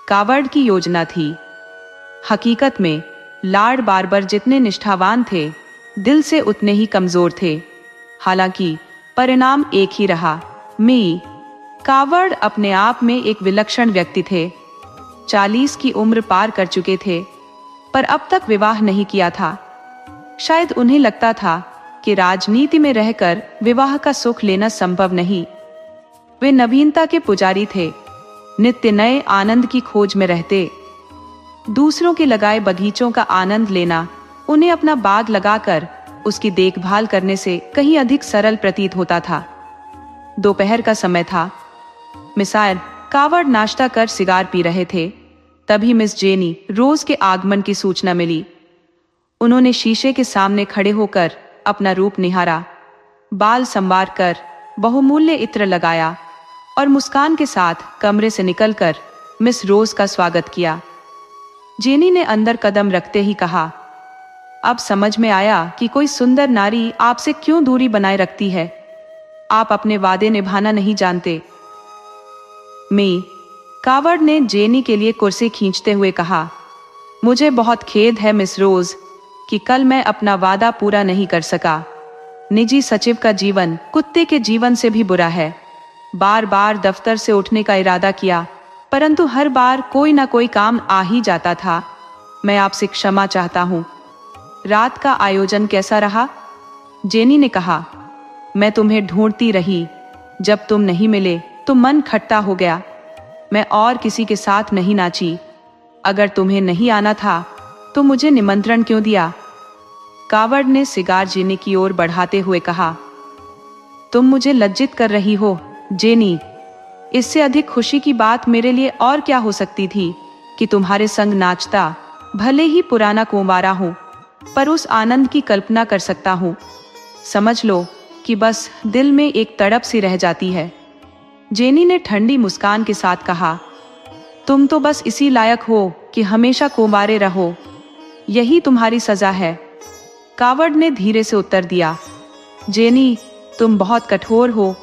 Speaker 1: कावर्ड की योजना थी। हकीकत में लॉर्ड बार्बर जितने निष्ठावान थे, दिल से उतने ही कमजोर थे। हालांकि परिणाम एक ही रहा। मी कावर्ड अपने आप में एक विलक्षण व्यक्ति थे। 40 की उम्र पार कर चुके थे, पर अब तक विवाह नहीं किया था। शायद उन्हें लगता था कि राजनीति में रहकर विवाह का सुख लेना संभव नहीं। वे नवीनता के पुजारी थे, नित्य नए आनंद की खोज में रहते। दूसरों के लगाए बगीचों का आनंद लेना उन्हें अपना बाग लगाकर उसकी देखभाल करने से कहीं अधिक सरल प्रतीत होता था। दोपहर का समय था। मिसाइल कावर्ड नाश्ता कर सिगार पी रहे थे। तभी मिस जेनी रोज के आगमन की सूचना मिली। उन्होंने शीशे के सामने खड़े होकर अपना रूप निहारा, बाल संवार कर बहुमूल्य इत्र लगाया और मुस्कान के साथ कमरे से निकलकर मिस रोज का स्वागत किया। जेनी ने अंदर कदम रखते ही कहा, अब समझ में आया कि कोई सुंदर नारी आपसे क्यों दूरी बनाए रखती है। आप अपने वादे निभाना नहीं जानते। मी कावर्ड ने जेनी के लिए कुर्सी खींचते हुए कहा, मुझे बहुत खेद है मिस रोज कि कल मैं अपना वादा पूरा नहीं कर सका। निजी सचिव का जीवन कुत्ते के जीवन से भी बुरा है। बार बार दफ्तर से उठने का इरादा किया, परंतु हर बार कोई ना कोई काम आ ही जाता था। मैं आपसे क्षमा चाहता हूँ। रात का आयोजन कैसा रहा? जेनी ने कहा, मैं तुम्हें ढूंढती रही। जब तुम नहीं मिले तो मन खट्टा हो गया। मैं और किसी के साथ नहीं नाची। अगर तुम्हें नहीं आना था तो मुझे निमंत्रण क्यों दिया? कावर्ड ने सिगार जेनी की ओर बढ़ाते हुए कहा, तुम मुझे लज्जित कर रही हो जेनी। इससे अधिक खुशी की बात मेरे लिए और क्या हो सकती थी कि तुम्हारे संग नाचता। भले ही पुराना कुंवारा हूं, पर उस आनंद की कल्पना कर सकता हूं। समझ लो कि बस दिल में एक तड़प सी रह जाती है। जेनी ने ठंडी मुस्कान के साथ कहा, तुम तो बस इसी लायक हो कि हमेशा कुंवारे रहो। यही तुम्हारी सजा है। कावर्ड ने धीरे से उत्तर दिया, जेनी तुम बहुत कठोर हो।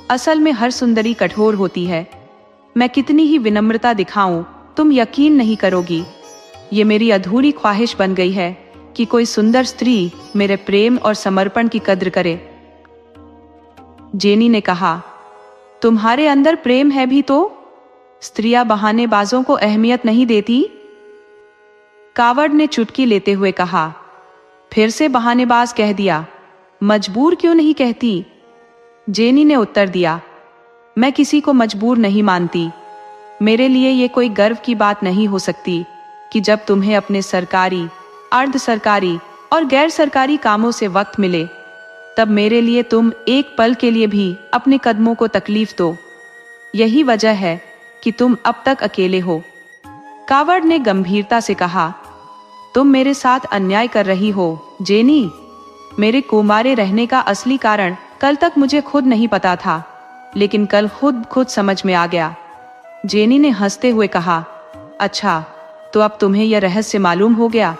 Speaker 1: असल में हर सुंदरी कठोर होती है। मैं कितनी ही विनम्रता दिखाऊं, तुम यकीन नहीं करोगी। ये मेरी अधूरी ख्वाहिश बन गई है कि कोई सुंदर स्त्री मेरे प्रेम और समर्पण की कद्र करे। जेनी ने कहा, तुम्हारे अंदर प्रेम है भी तो स्त्रियां बहानेबाजों को अहमियत नहीं देती। कावर्ड ने चुटकी लेते हुए कहा, फिर से बहानेबाज कह दिया। मजबूर क्यों नहीं कहती? जेनी ने उत्तर दिया, मैं किसी को मजबूर नहीं मानती। मेरे लिए ये कोई गर्व की बात नहीं हो सकती कि जब तुम्हें अपने सरकारी, अर्ध सरकारी और गैर सरकारी कामों से वक्त मिले, तब मेरे लिए तुम एक पल के लिए भी अपने कदमों को तकलीफ दो। यही वजह है कि तुम अब तक अकेले हो। कावर्ड ने गंभीरता से कहा, तुम मेरे साथ अन्याय कर रही हो जेनी। मेरे कुंवारे रहने का असली कारण कल तक मुझे खुद नहीं पता था, लेकिन कल खुद समझ में आ गया। जेनी ने हंसते हुए कहा, अच्छा तो अब तुम्हें यह रहस्य मालूम हो गया।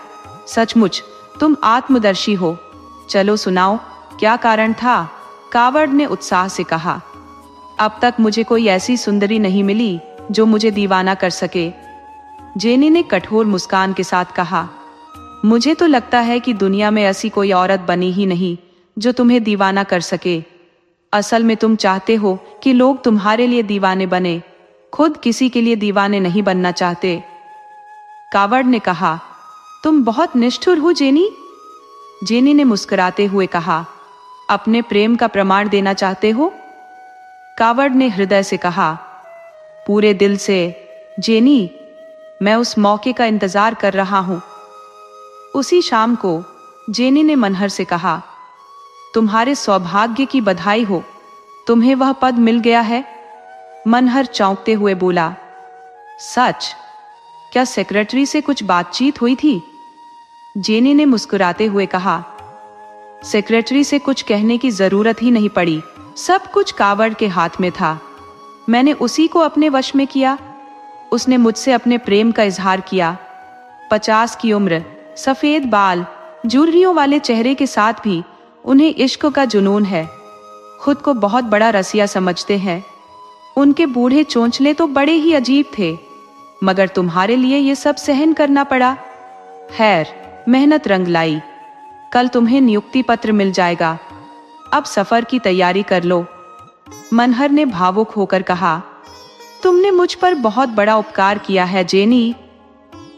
Speaker 1: सचमुच तुम आत्मदर्शी हो। चलो सुनाओ, क्या कारण था? कावर्ड ने उत्साह से कहा, अब तक मुझे कोई ऐसी सुंदरी नहीं मिली जो मुझे दीवाना कर सके। जेनी ने कठोर मुस्कान के साथ कहा, मुझे तो लगता है कि दुनिया में ऐसी कोई औरत बनी ही नहीं जो तुम्हें दीवाना कर सके। असल में तुम चाहते हो कि लोग तुम्हारे लिए दीवाने बने, खुद किसी के लिए दीवाने नहीं बनना चाहते। कावर्ड ने कहा, तुम बहुत निष्ठुर हो जेनी। जेनी ने मुस्कुराते हुए कहा, अपने प्रेम का प्रमाण देना चाहते हो? कावर्ड ने हृदय से कहा, पूरे दिल से जेनी। मैं उस मौके का इंतजार कर रहा हूं। उसी शाम को जेनी ने मनहर से कहा, तुम्हारे सौभाग्य की बधाई हो, तुम्हें वह पद मिल गया है। मनहर चौंकते हुए बोला, सच? क्या सेक्रेटरी से कुछ बातचीत हुई थी? जेनी ने मुस्कुराते हुए कहा, सेक्रेटरी से कुछ कहने की जरूरत ही नहीं पड़ी। सब कुछ कावर्ड के हाथ में था। मैंने उसी को अपने वश में किया। उसने मुझसे अपने प्रेम का इजहार किया। 50 की उम्र, सफेद बाल, झुर्रियों वाले चेहरे के साथ भी उन्हें इश्क का जुनून है। खुद को बहुत बड़ा रसिया समझते हैं। उनके बूढ़े चोंचले तो बड़े ही अजीब थे, मगर तुम्हारे लिए ये सब सहन करना पड़ा। खैर, मेहनत रंग लाई। कल तुम्हें नियुक्ति पत्र मिल जाएगा। अब सफर की तैयारी कर लो। मनहर ने भावुक होकर कहा, तुमने मुझ पर बहुत बड़ा उपकार किया है जेनी।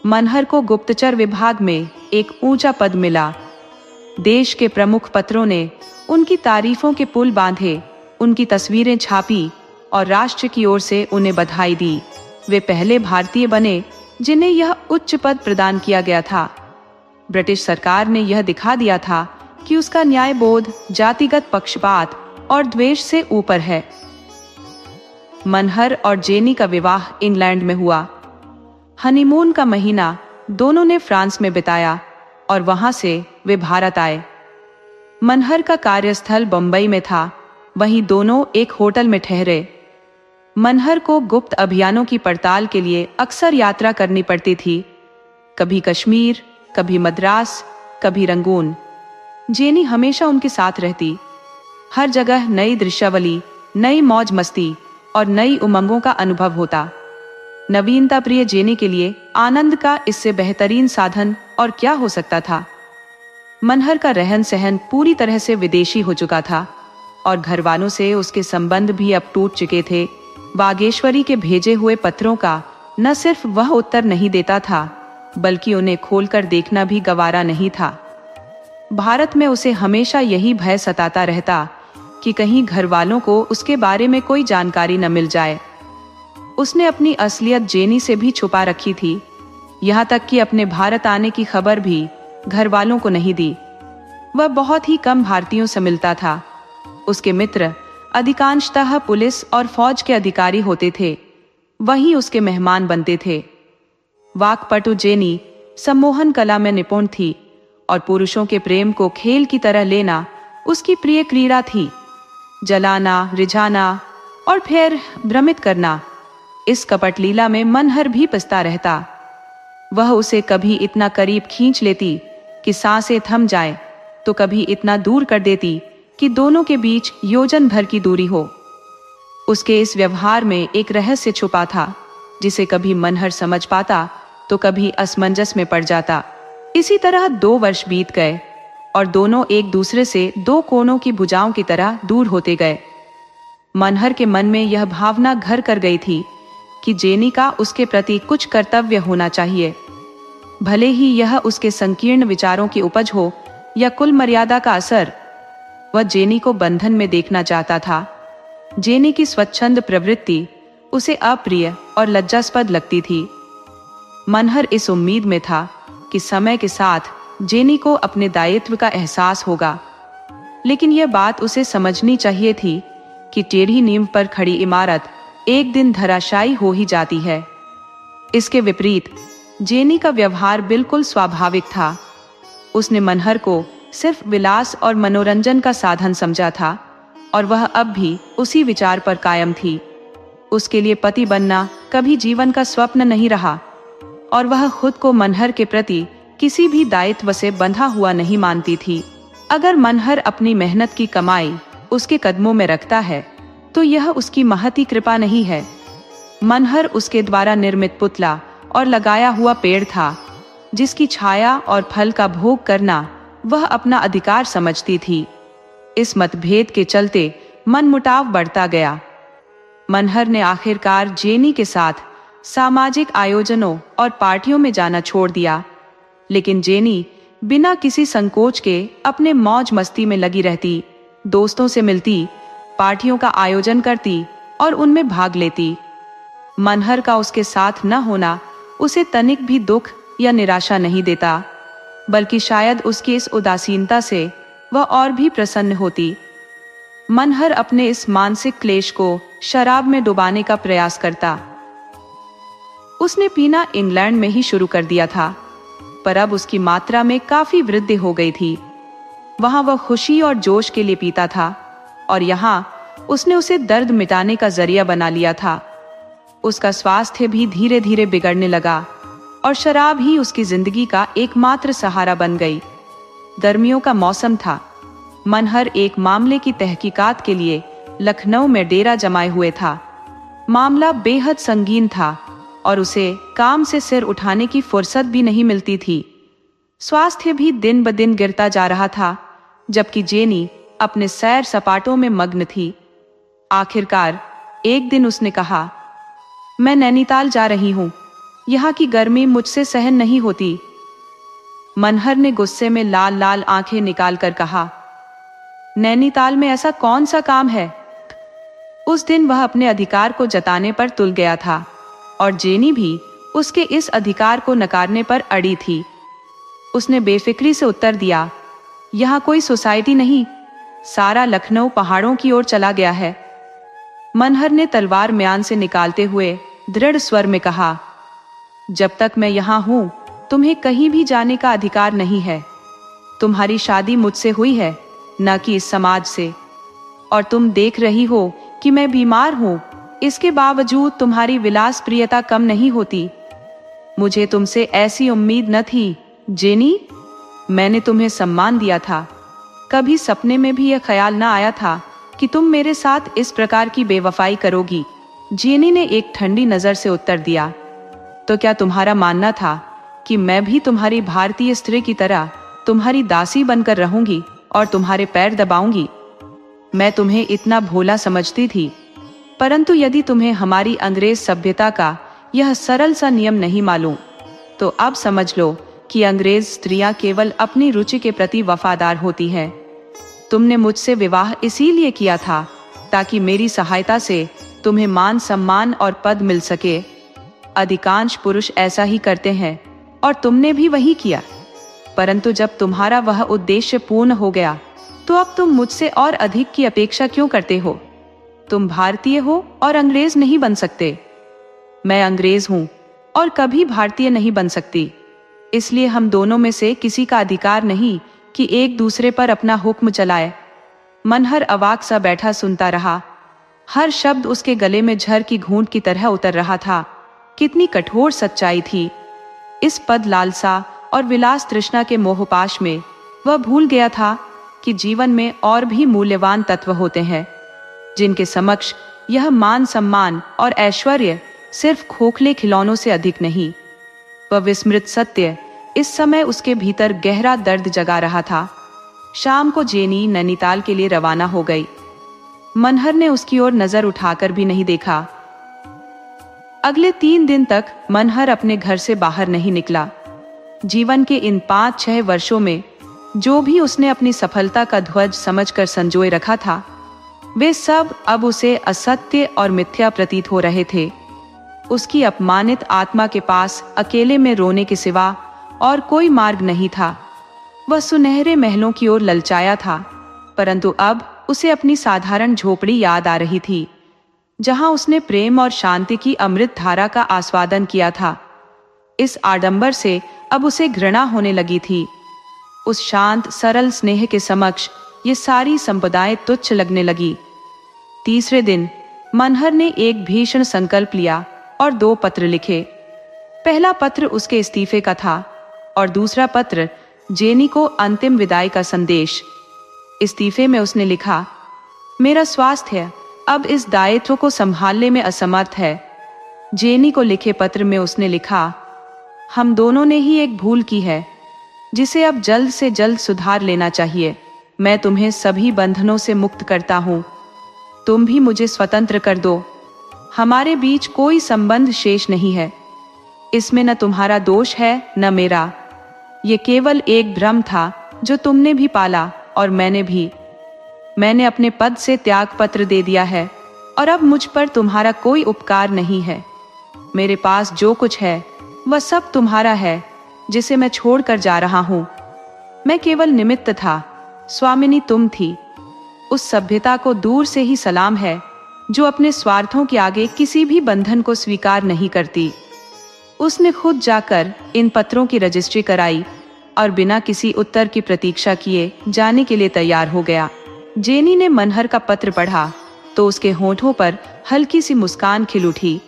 Speaker 1: मनहर को गुप्तचर विभाग में एक ऊंचा पद मिला। देश के प्रमुख पत्रों ने उनकी तारीफों के पुल बांधे, उनकी तस्वीरें छापी और राष्ट्र की ओर से उन्हें बधाई दी। वे पहले भारतीय बने जिन्हें यह उच्च पद प्रदान किया गया था। ब्रिटिश सरकार ने यह दिखा दिया था कि उसका न्यायबोध जातिगत पक्षपात और द्वेष से ऊपर है। मनहर और जेनी का विवाह इंग्लैंड में हुआ। हनीमून का महीना दोनों ने फ्रांस में बिताया और वहां से वे भारत आए। मनहर का कार्यस्थल बंबई में था, वहीं दोनों एक होटल में ठहरे। मनहर को गुप्त अभियानों की पड़ताल के लिए अक्सर यात्रा करनी पड़ती थी, कभी कश्मीर, कभी मद्रास, कभी रंगून। जेनी हमेशा उनके साथ रहती। हर जगह नई दृश्यावली, नई मौज मस्ती और नई उमंगों का अनुभव होता। नवीनता प्रिय जेनी के लिए आनंद का इससे बेहतरीन साधन और क्या हो सकता था। मनहर का रहन सहन पूरी तरह से विदेशी हो चुका था और घर वालों से उसके संबंध भी अब टूट चुके थे। बागेश्वरी के भेजे हुए पत्रों का न सिर्फ वह उत्तर नहीं देता था, बल्कि उन्हें खोलकर देखना भी गवारा नहीं था। भारत में उसे हमेशा यही भय सताता रहता कि कहीं घर वालों को उसके बारे में कोई जानकारी न मिल जाए। उसने अपनी असलियत जेनी से भी छुपा रखी थी, यहाँ तक कि अपने भारत आने की खबर भी घर वालों को नहीं दी। वह बहुत ही कम भारतीयों से मिलता था। उसके मित्र अधिकांशतः पुलिस और फौज के अधिकारी होते थे, वही उसके मेहमान बनते थे। वाक्पटु जेनी सम्मोहन कला में निपुण थी और पुरुषों के प्रेम को खेल की तरह लेना उसकी प्रिय क्रीड़ा थी। जलाना, रिझाना और फिर भ्रमित करना, इस कपट लीला में मनहर भी पिसता रहता। वह उसे कभी इतना करीब खींच लेती कि सांसें थम जाए, तो कभी इतना दूर कर देती कि दोनों के बीच योजन भर की दूरी हो। उसके इस व्यवहार में एक रहस्य छुपा था, जिसे कभी मनहर समझ पाता तो कभी असमंजस में पड़ जाता। इसी तरह 2 वर्ष बीत गए और दोनों एक दूसरे से 2 कोनों की भुजाओं की तरह दूर होते गए। मनहर के मन में यह भावना घर कर गई थी कि जेनी का उसके प्रति कुछ कर्तव्य होना चाहिए, भले ही यह उसके संकीर्ण विचारों की उपज हो या कुल मर्यादा का असर। वह जेनी को बंधन में देखना चाहता था। जेनी की स्वच्छंद प्रवृत्ति उसे अप्रिय और लज्जास्पद लगती थी। मनहर इस उम्मीद में था कि समय के साथ जेनी को अपने दायित्व का एहसास होगा, लेकिन यह बात उसे समझनी चाहिए थी कि टेढ़ी नींव पर खड़ी इमारत एक दिन धराशायी हो ही जाती है। इसके विपरीत जेनी का व्यवहार बिल्कुल स्वाभाविक था। उसने मनहर को सिर्फ विलास और मनोरंजन का साधन समझा था और वह अब भी उसी विचार पर कायम थी। उसके लिए पति बनना कभी जीवन का स्वप्न नहीं रहा और वह खुद को मनहर के प्रति किसी भी दायित्व से बंधा हुआ नहीं मानती थी। अगर मनहर अपनी मेहनत की कमाई उसके कदमों में रखता है तो यह उसकी महती कृपा नहीं है। मनहर उसके द्वारा निर्मित पुतला और लगाया हुआ पेड़ था, जिसकी छाया और फल का भोग करना वह अपना अधिकार समझती थी। इस मतभेद के चलते मनमुटाव बढ़ता गया। मनहर ने आखिरकार जेनी के साथ सामाजिक आयोजनों और पार्टियों में जाना छोड़ दिया, लेकिन जेनी बिना किसी संकोच के अपने मौज मस्ती में लगी रहती, दोस्तों से मिलती, पार्टियों का आयोजन करती और उनमें भाग लेती। मनहर का उसके साथ न होना उसे तनिक भी दुख या निराशा नहीं देता, बल्कि शायद उसकी इस उदासीनता से वह और भी प्रसन्न होती। मनहर अपने इस मानसिक क्लेश को शराब में डुबाने का प्रयास करता। उसने पीना इंग्लैंड में ही शुरू कर दिया था, पर अब उसकी मात्रा में काफी वृद्धि हो गई थी। वहां वह खुशी और जोश के लिए पीता था और यहाँ उसने उसे दर्द मिटाने का जरिया बना लिया था। उसका स्वास्थ्य भी धीरे धीरे बिगड़ने लगा और शराब ही उसकी जिंदगी का एकमात्र सहारा बन गई। गर्मियों का मौसम था। मनहर एक मामले की तहकीकात के लिए लखनऊ में डेरा जमाए हुए था। मामला बेहद संगीन था और उसे काम से सिर उठाने की फुर्सत भी नहीं मिलती थी। स्वास्थ्य भी दिन ब दिन गिरता जा रहा था, जबकि जेनी अपने सैर सपाटों में मग्न थी। आखिरकार एक दिन उसने कहा, मैं नैनीताल जा रही हूं, यहाँ की गर्मी मुझसे सहन नहीं होती। मनहर ने गुस्से में लाल लाल आंखें निकालकर कहा, नैनीताल में ऐसा कौन सा काम है? उस दिन वह अपने अधिकार को जताने पर तुल गया था और जेनी भी उसके इस अधिकार को नकारने पर अड़ी थी। उसने बेफिक्री से उत्तर दिया, यहाँ कोई सोसाइटी नहीं, सारा लखनऊ पहाड़ों की ओर चला गया है। मनहर ने तलवार म्यान से निकालते हुए दृढ़ स्वर में कहा, जब तक मैं यहाँ हूं तुम्हें कहीं भी जाने का अधिकार नहीं है। तुम्हारी शादी मुझसे हुई है, न कि इस समाज से, और तुम देख रही हो कि मैं बीमार हूं, इसके बावजूद तुम्हारी विलास प्रियता कम नहीं होती। मुझे तुमसे ऐसी उम्मीद न थी जेनी। मैंने तुम्हें सम्मान दिया था, कभी सपने में भी यह ख्याल न आया था कि तुम मेरे साथ इस प्रकार की बेवफाई करोगी। जेनी ने एक ठंडी नजर से उत्तर दिया, तो क्या तुम्हारा मानना था कि मैं भी तुम्हारी भारतीय स्त्री की तरह तुम्हारी दासी बनकर रहूंगी और तुम्हारे पैर दबाऊंगी? मैं तुम्हें इतना भोला समझती थी, परंतु यदि तुम्हें हमारी अंग्रेज सभ्यता का यह सरल सा नियम नहीं मालूम, तो अब समझ लो कि अंग्रेज स्त्रियां केवल अपनी रुचि के प्रति वफादार होती हैं। तुमने मुझसे विवाह इसीलिए किया था ताकि मेरी सहायता से तुम्हें मान सम्मान और पद मिल सके। अधिकांश पुरुष ऐसा ही करते हैं और तुमने भी वही किया, परंतु जब तुम्हारा वह उद्देश्य पूर्ण हो गया तो अब तुम मुझसे और अधिक की अपेक्षा क्यों करते हो? तुम भारतीय हो और अंग्रेज नहीं बन सकते। मैं अंग्रेज हूं और कभी भारतीय नहीं बन सकती, इसलिए हम दोनों में से किसी का अधिकार नहीं कि एक दूसरे पर अपना हुक्म चलाए। मनहर अवाक सा बैठा सुनता रहा। हर शब्द उसके गले में झर की घूंट की तरह उतर रहा था। कितनी कठोर सच्चाई थी। इस पद लालसा और विलास तृष्णा के मोहपाश में वह भूल गया था कि जीवन में और भी मूल्यवान तत्व होते हैं, जिनके समक्ष यह मान सम्मान और ऐश्वर्य सिर्फ खोखले खिलौनों से अधिक नहीं। वह विस्मृत सत्य इस समय उसके भीतर गहरा दर्द जगा रहा था। शाम को जेनी नैनीताल के लिए रवाना हो गई। मनहर ने उसकी ओर नजर उठाकर भी नहीं देखा। अगले 3 दिन तक मनहर अपने घर से बाहर नहीं निकला। जीवन के इन 5-6 वर्षों में जो भी उसने अपनी सफलता का ध्वज समझकर संजोए रखा था, वे सब अब उसे असत्य और मिथ्या प्रतीत हो रहे थे। उसकी अपमानित आत्मा के पास अकेले में रोने के सिवा और कोई मार्ग नहीं था। वह सुनहरे महलों की ओर ललचाया था, परंतु अब उसे अपनी साधारण झोपड़ी याद आ रही थी, जहां उसने प्रेम और शांति की अमृत धारा का आस्वादन किया था। इस आडंबर से अब उसे घृणा होने लगी थी। उस शांत सरल स्नेह के समक्ष ये सारी संपदाएं तुच्छ लगने लगी। तीसरे दिन मनहर ने एक भीषण संकल्प लिया और 2 पत्र लिखे। पहला पत्र उसके इस्तीफे का था और दूसरा पत्र जेनी को अंतिम विदाई का संदेश। इस्तीफे में उसने लिखा, मेरा स्वास्थ्य अब इस दायित्व को संभालने में असमर्थ है। जेनी को लिखे पत्र में उसने लिखा, हम दोनों ने ही एक भूल की है, जिसे अब जल्द से जल्द सुधार लेना चाहिए। मैं तुम्हें सभी बंधनों से मुक्त करता हूँ, तुम भी मुझे स्वतंत्र कर दो। हमारे बीच कोई संबंध शेष नहीं है। इसमें न तुम्हारा दोष है न मेरा। ये केवल एक भ्रम था जो तुमने भी पाला और मैंने भी। मैंने अपने पद से त्याग पत्र दे दिया है और अब मुझ पर तुम्हारा कोई उपकार नहीं है। मेरे पास जो कुछ है वह सब तुम्हारा है, जिसे मैं छोड़कर जा रहा हूँ। मैं केवल निमित्त था, स्वामिनी तुम थी। उस सभ्यता को दूर से ही सलाम है जो अपने स्वार्थों के आगे किसी भी बंधन को स्वीकार नहीं करती। उसने खुद जाकर इन पत्रों की रजिस्ट्री कराई और बिना किसी उत्तर की प्रतीक्षा किए जाने के लिए तैयार हो गया। जेनी ने मनहर का पत्र पढ़ा तो उसके होठों पर हल्की सी मुस्कान खिल उठी।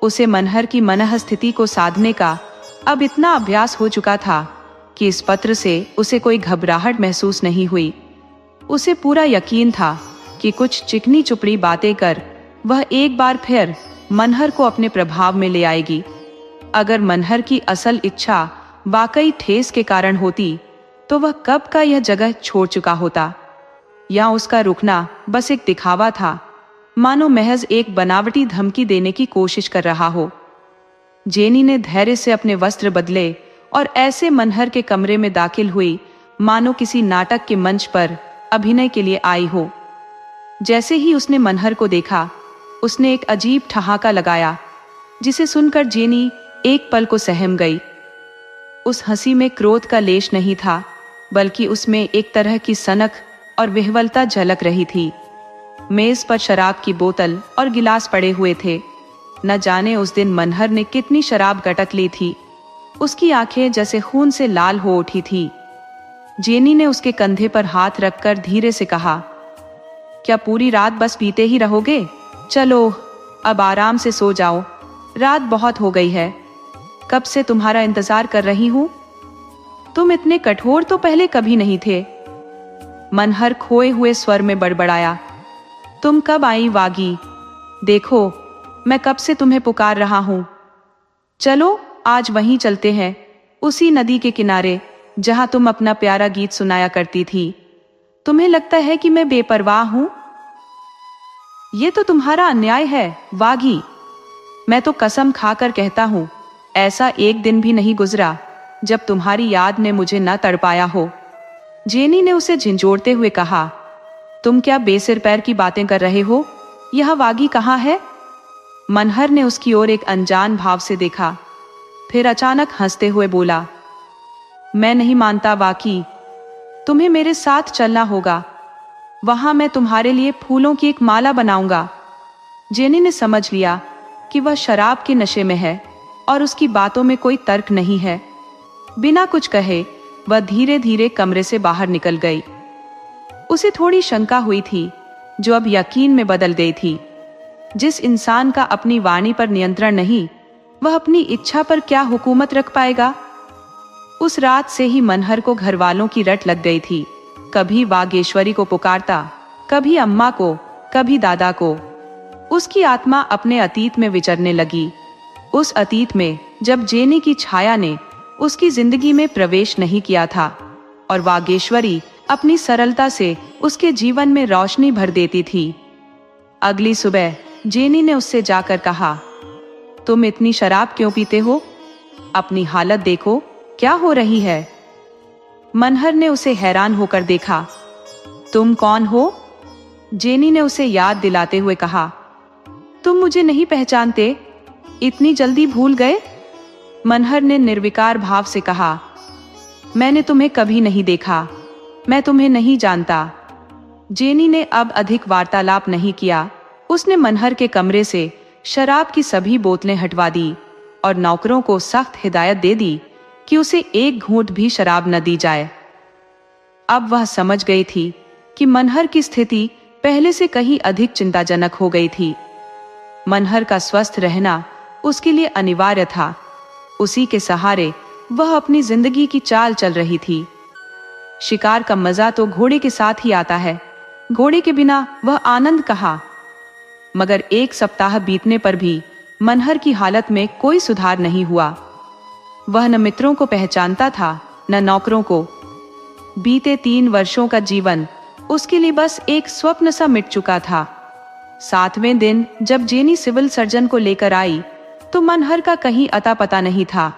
Speaker 1: उसे मनहर की मनः स्थिति को साधने का अब इतना अभ्यास हो चुका था कि इस पत्र से उसे कोई घबराहट महसूस नहीं हुई। उसे पूरा यकीन था कि कुछ चिकनी चुपड़ी बातें कर वह एक बार फिर मनहर को अपने प्रभाव में ले आएगी। अगर मनहर की असल इच्छा वाकई ठेस के कारण होती तो वह कब का यह जगह छोड़ चुका होता, या उसका रुकना बस एक दिखावा था, मानो महज एक बनावटी धमकी देने की कोशिश कर रहा हो। जेनी ने धैर्य से अपने वस्त्र बदले और ऐसे मनहर के कमरे में दाखिल हुई मानो किसी नाटक के मंच पर अभिनय के लिए आई हो। जैसे ही उसने मनहर को देखा, उसने एक अजीब ठहाका लगाया, जिसे सुनकर जेनी एक पल को सहम गई। उस हंसी में क्रोध का लेश नहीं था, बल्कि उसमें एक तरह की सनक और विह्वलता झलक रही थी। मेज पर शराब की बोतल और गिलास पड़े हुए थे। न जाने उस दिन मनहर ने कितनी शराब गटक ली थी। उसकी आंखें जैसे खून से लाल हो उठी थी। जेनी ने उसके कंधे पर हाथ रखकर धीरे से कहा, क्या पूरी रात बस पीते ही रहोगे? चलो अब आराम से सो जाओ, रात बहुत हो गई है। कब से तुम्हारा इंतजार कर रही हूं। तुम इतने कठोर तो पहले कभी नहीं थे। मनहर खोए हुए स्वर में बड़बड़ाया, तुम कब आई वागी? देखो मैं कब से तुम्हें पुकार रहा हूं। चलो आज वहीं चलते हैं, उसी नदी के किनारे जहां तुम अपना प्यारा गीत सुनाया करती थी। तुम्हें लगता है कि मैं बेपरवाह हूं? ये तो तुम्हारा अन्याय है वागी। मैं तो कसम खाकर कहता हूं, ऐसा एक दिन भी नहीं गुजरा जब तुम्हारी याद ने मुझे न तड़पाया हो। जेनी ने उसे झिंझोड़ते हुए कहा, तुम क्या बेसिर पैर की बातें कर रहे हो? यह वागी कहाँ है? मनहर ने उसकी ओर एक अनजान भाव से देखा, फिर अचानक हंसते हुए बोला, मैं नहीं मानता वाकी, तुम्हें मेरे साथ चलना होगा। वहां मैं तुम्हारे लिए फूलों की एक माला बनाऊंगा। जेनी ने समझ लिया कि वह शराब के नशे में है और उसकी बातों में कोई तर्क नहीं है। बिना कुछ कहे वह धीरे धीरे कमरे से बाहर निकल गई। उसे थोड़ी शंका हुई थी, जो अब यकीन में बदल गई थी। जिस इंसान का अपनी वाणी पर नियंत्रण नहीं, वह अपनी इच्छा पर क्या हुकूमत रख पाएगा? उस रात से ही मनहर को घरवालों की रट लग गई थी। कभी वागेश्वरी को पुकारता, कभी अम्मा को, कभी दादा को। उसकी आत्मा अपने अतीत में विचरने लगी, उस अतीत में जब जेनी की छाया ने उसकी जिंदगी में प्रवेश नहीं किया था और वागेश्वरी अपनी सरलता से उसके जीवन में रोशनी भर देती थी। अगली सुबह जेनी ने उससे जाकर कहा, तुम इतनी शराब क्यों पीते हो? अपनी हालत देखो, क्या हो रही है? मनहर ने उसे हैरान होकर देखा। तुम कौन हो? जेनी ने उसे याद दिलाते हुए कहा, तुम मुझे नहीं पहचानते? इतनी जल्दी भूल गए? मनहर ने निर्विकार भाव से कहा, मैंने तुम्हें कभी नहीं देखा, मैं तुम्हें नहीं जानता। जेनी ने अब अधिक वार्तालाप नहीं किया। उसने मनहर के कमरे से शराब की सभी बोतलें हटवा दी और नौकरों को सख्त हिदायत दे दी कि उसे एक घूंट भी शराब न दी जाए। अब वह समझ गई थी कि मनहर की स्थिति पहले से कहीं अधिक चिंताजनक हो गई थी। मनहर का स्वस्थ रहना उसके लिए अनिवार्य था। उसी के सहारे वह अपनी जिंदगी की चाल चल रही थी। शिकार का मजा तो घोड़े के साथ ही आता है, घोड़े के बिना वह आनंद कहाँ। मगर एक सप्ताह बीतने पर भी मनहर की हालत में कोई सुधार नहीं हुआ। वह न मित्रों को पहचानता था, न नौकरों को। बीते 3 वर्षों का जीवन उसके लिए बस एक स्वप्न सा मिट चुका था। 7वें दिन जब जेनी सिविल सर्जन को लेकर आई तो मनहर का कहीं अता पता नहीं था।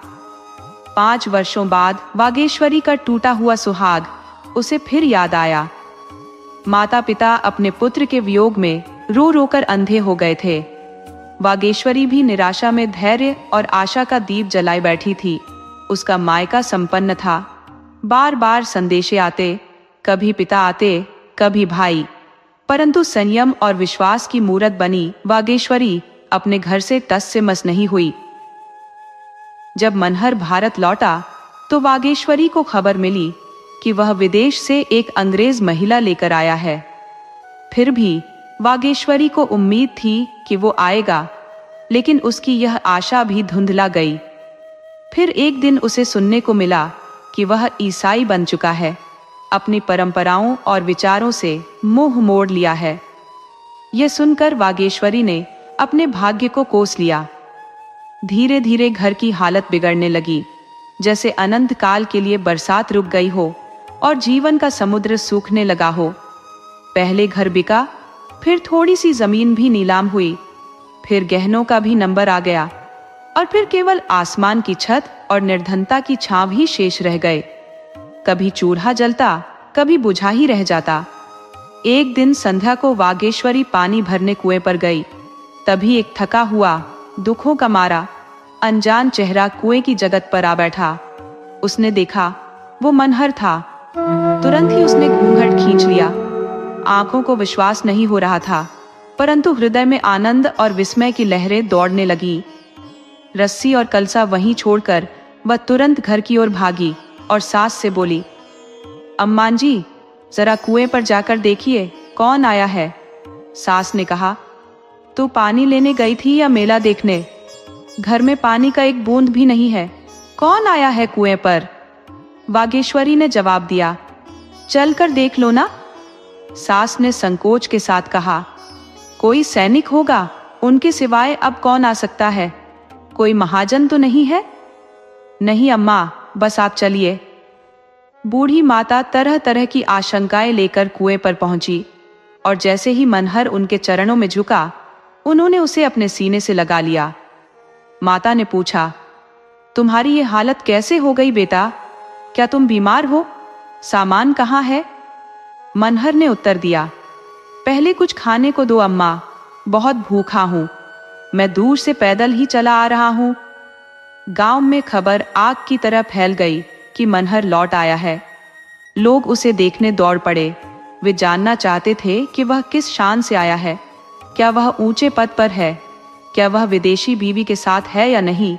Speaker 1: 5 वर्षों बाद वागेश्वरी का टूटा हुआ सुहाग उसे फिर याद आया। माता पिता अपने पुत्र के वियोग में रो रो कर अंधे हो गए थे। वागेश्वरी भी निराशा में धैर्य और आशा का दीप जलाए बैठी थी। उसका मायका संपन्न था। बार बार संदेशे आते, कभी पिता आते, कभी भाई, परंतु संयम और विश्वास की मूरत बनी वागेश्वरी अपने घर से टस से मस नहीं हुई। जब मनहर भारत लौटा तो वागेश्वरी को खबर मिली कि वह विदेश से एक अंग्रेज महिला लेकर आया है। फिर भी वागेश्वरी को उम्मीद थी कि वो आएगा, लेकिन उसकी यह आशा भी धुंधला गई। फिर एक दिन उसे सुनने को मिला कि वह ईसाई बन चुका है, अपनी परंपराओं और विचारों से मुंह मोड़ लिया है। यह सुनकर वागेश्वरी ने अपने भाग्य को कोस लिया। धीरे धीरे घर की हालत बिगड़ने लगी, जैसे अनंत काल के लिए बरसात रुक गई हो और जीवन का समुद्र सूखने लगा हो। पहले घर बिका, फिर थोड़ी सी जमीन भी नीलाम हुई, फिर गहनों का भी नंबर आ गया, और फिर केवल आसमान की छत और निर्धनता की छांव ही शेष रह गए। कभी चूल्हा जलता, कभी बुझा ही रह जाता। एक दिन संध्या को वागेश्वरी पानी भरने कुएं पर गई। तभी एक थका हुआ, दुखों का मारा, अनजान चेहरा कुएं की जगत पर आ बैठा। उसने देखा, वो मनहर था। तुरंत ही उसने घूंघट खींच लिया। आंखों को विश्वास नहीं हो रहा था, परंतु हृदय में आनंद और विस्मय की लहरें दौड़ने लगी। रस्सी और कलसा वहीं छोड़कर वह तुरंत घर की ओर भागी और सास से बोली, अम्मां जी, जरा कुएं पर जाकर देखिए कौन आया है। सास ने कहा, तू पानी लेने गई थी या मेला देखने? घर में पानी का एक बूंद भी नहीं है, कौन आया है कुएं पर? वागेश्वरी ने जवाब दिया, चल कर देख लो ना। सास ने संकोच के साथ कहा, कोई सैनिक होगा, उनके सिवाय अब कौन आ सकता है? कोई महाजन तो नहीं है? नहीं अम्मा, बस आप चलिए। बूढ़ी माता तरह तरह की आशंकाएं लेकर कुएं पर पहुंची, और जैसे ही मनहर उनके चरणों में झुका, उन्होंने उसे अपने सीने से लगा लिया। माता ने पूछा, तुम्हारी ये हालत कैसे हो गई बेटा? क्या तुम बीमार हो? सामान कहाँ है? मनहर ने उत्तर दिया, पहले कुछ खाने को दो अम्मा, बहुत भूखा हूं। मैं दूर से पैदल ही चला आ रहा हूं। गांव में खबर आग की तरह फैल गई कि मनहर लौट आया है। लोग उसे देखने दौड़ पड़े। वे जानना चाहते थे कि वह किस शान से आया है, क्या वह ऊंचे पद पर है, क्या वह विदेशी बीवी के साथ है या नहीं।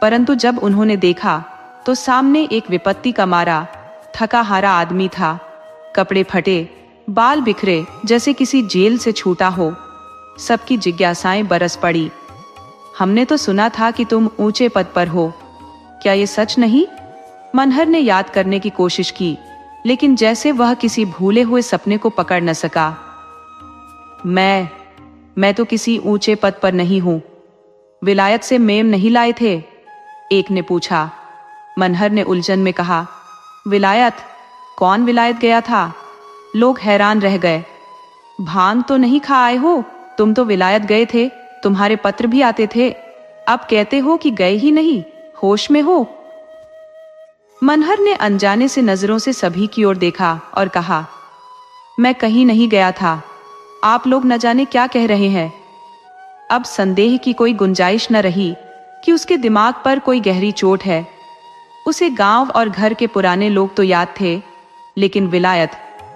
Speaker 1: परंतु जब उन्होंने देखा तो सामने एक विपत्ति का मारा, थका हारा आदमी था। कपड़े फटे, बाल बिखरे, जैसे किसी जेल से छूटा हो। सबकी जिज्ञासाएं बरस पड़ी। हमने तो सुना था कि तुम ऊंचे पद पर हो, क्या ये सच नहीं? मनहर ने याद करने की कोशिश की, लेकिन जैसे वह किसी भूले हुए सपने को पकड़ न सका। मैं तो किसी ऊंचे पद पर नहीं हूं। विलायत से मेम नहीं लाए थे? एक ने पूछा। मनहर ने उलझन में कहा, विलायत? कौन विलायत गया था? लोग हैरान रह गए। भांग तो नहीं खा आए हो? तुम तो विलायत गए थे, तुम्हारे पत्र भी आते थे। अब कहते हो कि गए ही नहीं, होश में हो? मनहर ने अनजाने से नजरों से सभी की ओर देखा और कहा, मैं कहीं नहीं गया था। आप लोग न जाने क्या कह रहे हैं। अब संदेह की कोई गुंजाइश न रही कि उसके दिमाग पर कोई गहरी चोट है। उसे गांव और घर के पुराने लोग तो याद थे, लेकिन विलायत,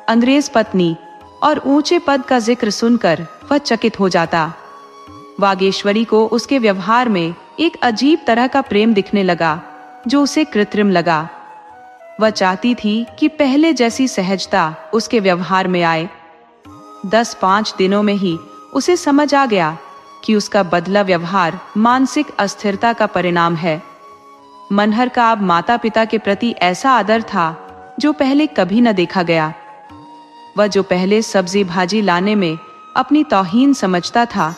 Speaker 1: अंग्रेज पत्नी और ऊंचे पद का जिक्र सुनकर वह चकित हो जाता। वागेश्वरी को उसके व्यवहार में एक अजीब तरह का प्रेम दिखने लगा, जो उसे कृत्रिम लगा। वह चाहती थी कि पहले जैसी सहजता उसके व्यवहार में आए। 10-5 दिनों में ही उसे समझ आ गया कि उसका बदला व्यवहार मानसिक अस्थिरता का परिणाम है। मनहर का अब माता पिता के प्रति ऐसा आदर था जो पहले कभी न देखा गया। वह जो पहले सब्जी भाजी लाने में अपनी तौहीन समझता था,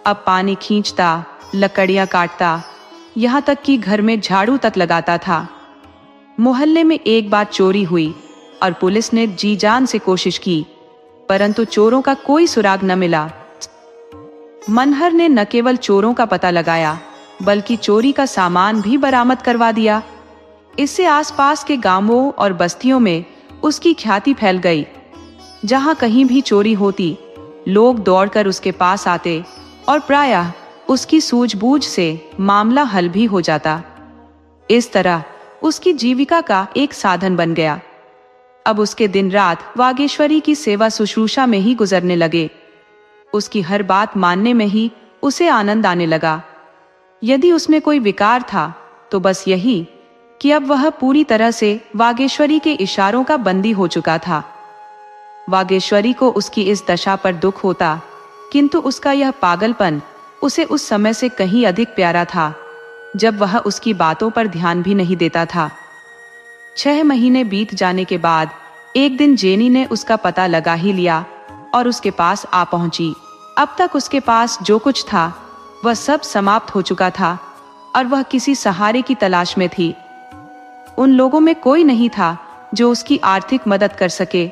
Speaker 1: अब पानी खींचता, लकड़ियां काटता, यहाँ तक कि घर में झाड़ू तक लगाता था। मोहल्ले में एक बार चोरी हुई और पुलिस ने जी जान से कोशिश की, परंतु चोरों का कोई सुराग न मिला। मनहर ने न केवल चोरों का पता लगाया, बल्कि चोरी का सामान भी बरामद करवा दिया। इससे आसपास के गांवों और बस्तियों में उसकी ख्याति फैल गई। जहां कहीं भी चोरी होती, लोग दौड़कर उसके पास आते और प्रायः उसकी सूझबूझ से मामला हल भी हो जाता। इस तरह उसकी जीविका का एक साधन बन गया। अब उसके दिन रात वागेश्वरी की सेवा शुश्रूषा में ही गुजरने लगे। उसकी हर बात मानने में ही उसे आनंद आने लगा। यदि उसमें कोई विकार था तो बस यही कि अब वह पूरी तरह से वागेश्वरी के इशारों का बंदी हो चुका था। वागेश्वरी को उसकी इस दशा पर दुख होता, किंतु उसका यह पागलपन उसे उस समय से कहीं अधिक प्यारा था जब वह उसकी बातों पर ध्यान भी नहीं देता था। 6 महीने बीत जाने के बाद एक दिन जेनी ने उसका पता लगा ही लिया और उसके पास आ पहुंची। अब तक उसके पास जो कुछ था वह सब समाप्त हो चुका था और वह किसी सहारे की तलाश में थी। उन लोगों में कोई नहीं था जो उसकी आर्थिक मदद कर सके।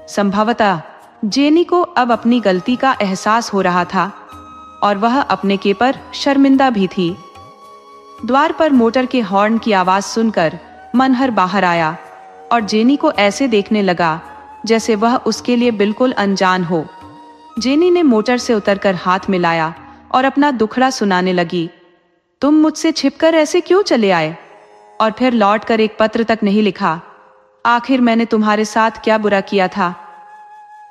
Speaker 1: संभवतः जेनी को अब अपनी गलती का एहसास हो रहा था और वह अपने के पर शर्मिंदा भी थी। द्वार पर मोटर के हॉर्न की आवाज सुनकर मनहर बाहर आया और जेनी को ऐसे देखने लगा जैसे वह उसके लिए बिल्कुल अनजान हो। जेनी ने मोटर से उतरकर हाथ मिलाया और अपना दुखड़ा सुनाने लगी। तुम मुझसे छिपकर ऐसे क्यों चले आए और फिर लौटकर एक पत्र तक नहीं लिखा? आखिर मैंने तुम्हारे साथ क्या बुरा किया था?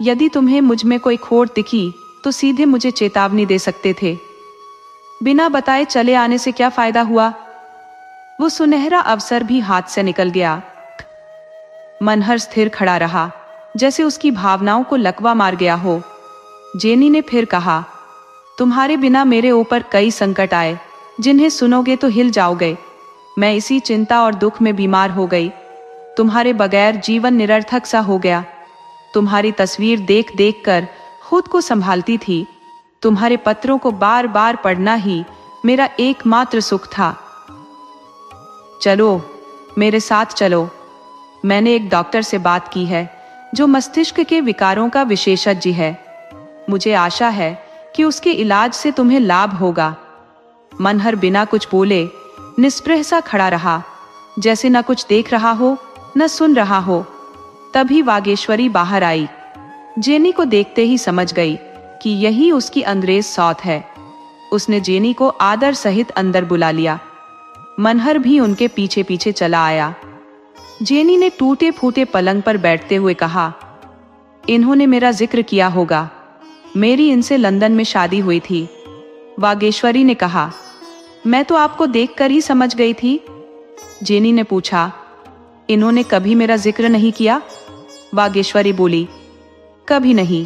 Speaker 1: यदि तुम्हें मुझ में कोई खोट दिखी तो सीधे मुझे चेतावनी दे सकते थे। बिना बताए चले आने से क्या फायदा हुआ? वो सुनहरा अवसर भी हाथ से निकल गया। मनहर स्थिर खड़ा रहा, जैसे उसकी भावनाओं को लकवा मार गया हो। जेनी ने फिर कहा, तुम्हारे बिना मेरे ऊपर कई संकट आए, जिन्हें सुनोगे तो हिल जाओगे। मैं इसी चिंता और दुख में बीमार हो गई। तुम्हारे बगैर जीवन निरर्थक सा हो गया। तुम्हारी तस्वीर देख देख कर खुद को संभालती थी। तुम्हारे पत्रों को बार बार पढ़ना ही मेरा एकमात्र सुख था। चलो, मेरे साथ चलो। मैंने एक डॉक्टर से बात की है जो मस्तिष्क के विकारों का विशेषज्ञ है। मुझे आशा है कि उसके इलाज से तुम्हें लाभ होगा। मनहर बिना कुछ बोले निस्पृह सा खड़ा रहा, जैसे न कुछ देख रहा हो न सुन रहा हो। तभी वागेश्वरी बाहर आई। जेनी को देखते ही समझ गई कि यही उसकी अंग्रेज सौत है। उसने जेनी को आदर सहित अंदर बुला लिया। मनहर भी उनके पीछे पीछे चला आया। जेनी ने टूटे फूटे पलंग पर बैठते हुए कहा, इन्होंने मेरा जिक्र किया होगा। मेरी इनसे लंदन में शादी हुई थी। वागेश्वरी ने कहा, मैं तो आपको देखकर ही समझ गई थी। जेनी ने पूछा, इन्होंने कभी मेरा जिक्र नहीं किया? वागेश्वरी बोली, कभी नहीं।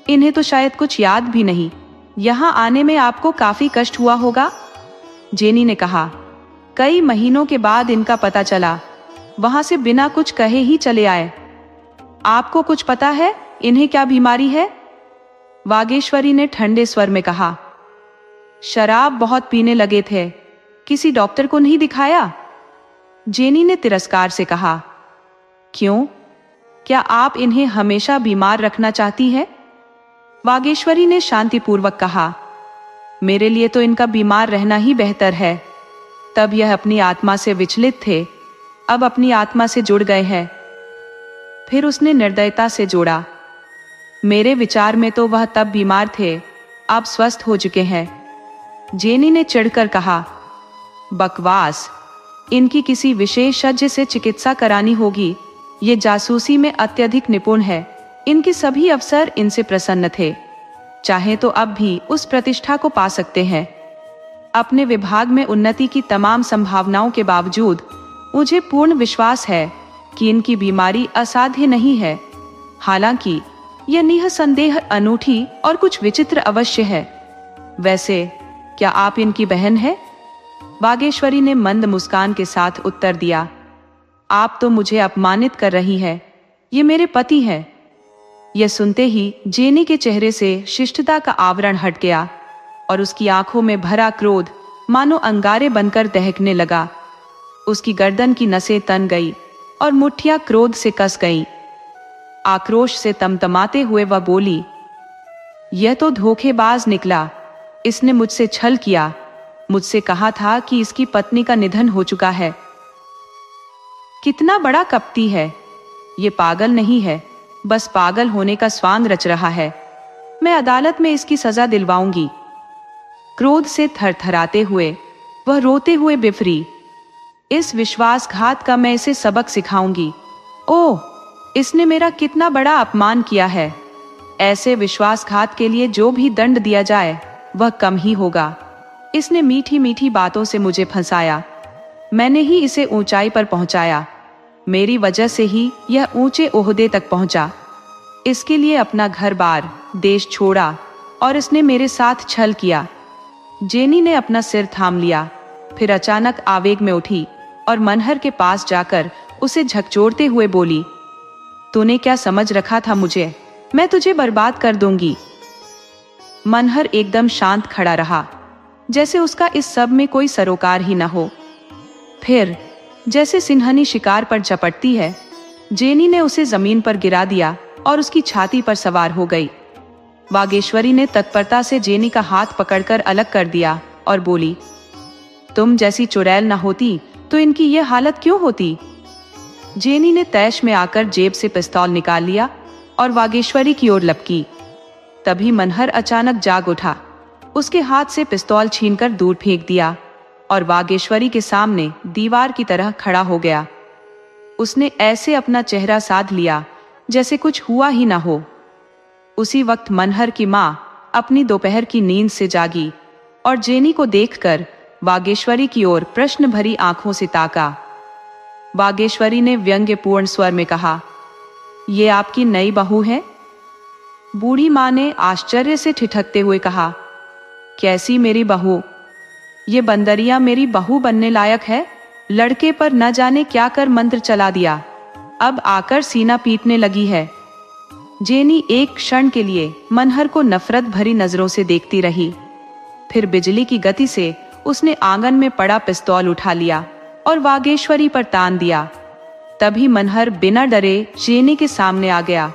Speaker 1: इन्हें तो शायद कुछ याद भी नहीं। यहाँ आने में आपको काफी कष्ट हुआ होगा। जेनी ने कहा, कई महीनों के बाद इनका पता चला। वहां से बिना कुछ कहे ही चले आए। आपको कुछ पता है इन्हें क्या बीमारी है? वागेश्वरी ने ठंडे स्वर में कहा, शराब बहुत पीने लगे थे। किसी डॉक्टर को नहीं दिखाया? जेनी ने तिरस्कार से कहा, क्यों? क्या आप इन्हें हमेशा बीमार रखना चाहती है? वागेश्वरी ने शांतिपूर्वक कहा, मेरे लिए तो इनका बीमार रहना ही बेहतर है। तब यह अपनी आत्मा से विचलित थे, अब अपनी आत्मा से जुड़ गए हैं। फिर उसने निर्दयता से जोड़ा, मेरे विचार में तो वह तब बीमार थे, अब स्वस्थ हो चुके हैं। जेनी ने चिढ़कर कहा, बकवास। इनकी किसी विशेषज्ञ से चिकित्सा करानी होगी। ये जासूसी में अत्यधिक निपुण है। इनके सभी अफसर इनसे प्रसन्न थे। चाहे तो अब भी उस प्रतिष्ठा को पा सकते हैं। अपने विभाग में उन्नति की तमाम संभावनाओं के बावजूद मुझे पूर्ण विश्वास है कि इनकी बीमारी असाध्य नहीं है। हालांकि यह निःसंदेह अनूठी और कुछ विचित्र अवश्य है। वैसे क्या आप इनकी बहन है? वागेश्वरी ने मंद मुस्कान के साथ उत्तर दिया, आप तो मुझे अपमानित कर रही है। ये मेरे पति हैं। यह सुनते ही जेनी के चेहरे से शिष्टता का आवरण हट गया और उसकी आंखों में भरा क्रोध मानो अंगारे बनकर दहकने लगा। उसकी गर्दन की नसें तन गई और मुट्ठियां क्रोध से कस गईं। आक्रोश से तमतमाते हुए वह बोली, यह तो धोखेबाज निकला। इसने मुझसे छल किया। मुझसे कहा था कि इसकी पत्नी का निधन हो चुका है। कितना बड़ा कपटी है। ये पागल नहीं है, बस पागल होने का स्वांग रच रहा है। मैं अदालत में इसकी सजा दिलवाऊंगी। क्रोध से थरथराते हुए वह रोते हुए बिफरी, इस विश्वासघात का मैं इसे सबक सिखाऊंगी। ओह, इसने मेरा कितना बड़ा अपमान किया है। ऐसे विश्वासघात के लिए जो भी दंड दिया जाए वह कम ही होगा। इसने मीठी मीठी बातों से मुझे फंसाया। मैंने ही इसे ऊंचाई पर पहुंचाया। मेरी वजह से ही यह ऊंचे ओहदे तक पहुंचा। इसके लिए अपना घर बार देश छोड़ा और इसने मेरे साथ छल किया। जेनी ने अपना सिर थाम लिया, फिर अचानक आवेग में उठी और मनहर के पास जाकर उसे झकझोरते हुए बोली, तूने क्या समझ रखा था मुझे? मैं तुझे बर्बाद कर दूंगी। मनहर एकदम शांत खड़ा रहा, जैसे उसका इस सब में कोई सरोकार ही न हो। फिर जैसे सिंहनी शिकार पर झपटती है, जेनी ने उसे जमीन पर गिरा दिया और उसकी छाती पर सवार हो गई। वागेश्वरी ने तत्परता से जेनी का हाथ पकड़कर अलग कर दिया और बोली, तुम जैसी चुड़ैल न होती तो इनकी यह हालत क्यों होती? जेनी ने तैश में आकर जेब से पिस्तौल निकाल लिया और वागेश्वरी की ओर लपकी। तभी मनहर अचानक जाग उठा, उसके हाथ से पिस्तौल छीनकर दूर फेंक दिया और वागेश्वरी के सामने दीवार की तरह खड़ा हो गया। उसने ऐसे अपना चेहरा साध लिया जैसे कुछ हुआ ही ना हो। उसी वक्त मनहर की मां अपनी दोपहर की नींद से जागी और जेनी को देखकर वागेश्वरी की ओर प्रश्न भरी आंखों से ताका। वागेश्वरी ने व्यंग्यपूर्ण स्वर में कहा, ये आपकी नई बहू है? बूढ़ी मां ने आश्चर्य से ठिठकते हुए कहा, कैसी मेरी बहू? ये बंदरिया मेरी बहू बनने लायक है? लड़के पर न जाने क्या कर मंत्र चला दिया, अब आकर सीना पीटने लगी है। जेनी एक क्षण के लिए मनहर को नफरत भरी नजरों से देखती रही, फिर बिजली की गति से उसने आंगन में पड़ा पिस्तौल उठा लिया और वागेश्वरी पर तान दिया। तभी मनहर बिना डरे जेनी के सामने आ गया।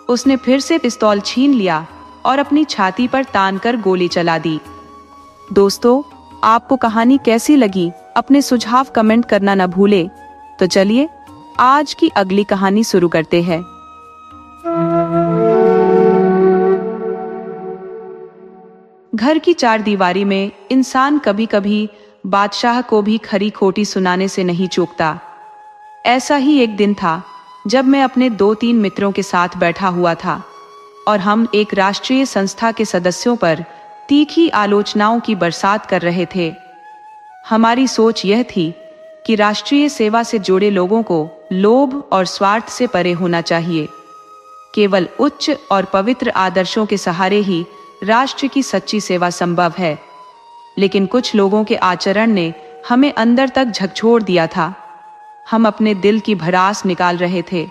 Speaker 1: उसने फिर से पिस्तौल छीन लिया और अपनी छाती पर तान कर गोली चला दी। दोस्तों, आपको कहानी कैसी लगी? अपने सुझाव कमेंट करना न भूले। तो चलिए आज की अगली कहानी शुरू करते हैं। घर की चार दीवारी में इंसान कभी कभी बादशाह को भी खरी खोटी सुनाने से नहीं चूकता। ऐसा ही एक दिन था जब मैं अपने 2-3 मित्रों के साथ बैठा हुआ था और हम एक राष्ट्रीय संस्था के सदस्यों पर तीखी आलोचनाओं की बरसात कर रहे थे। हमारी सोच यह थी कि राष्ट्रीय सेवा से जुड़े लोगों को लोभ और स्वार्थ से परे होना चाहिए। केवल उच्च और पवित्र आदर्शों के सहारे ही राष्ट्र की सच्ची सेवा संभव है। लेकिन कुछ लोगों के आचरण ने हमें अंदर तक झकझोर दिया था। हम अपने दिल की भड़ास निकाल रहे थे।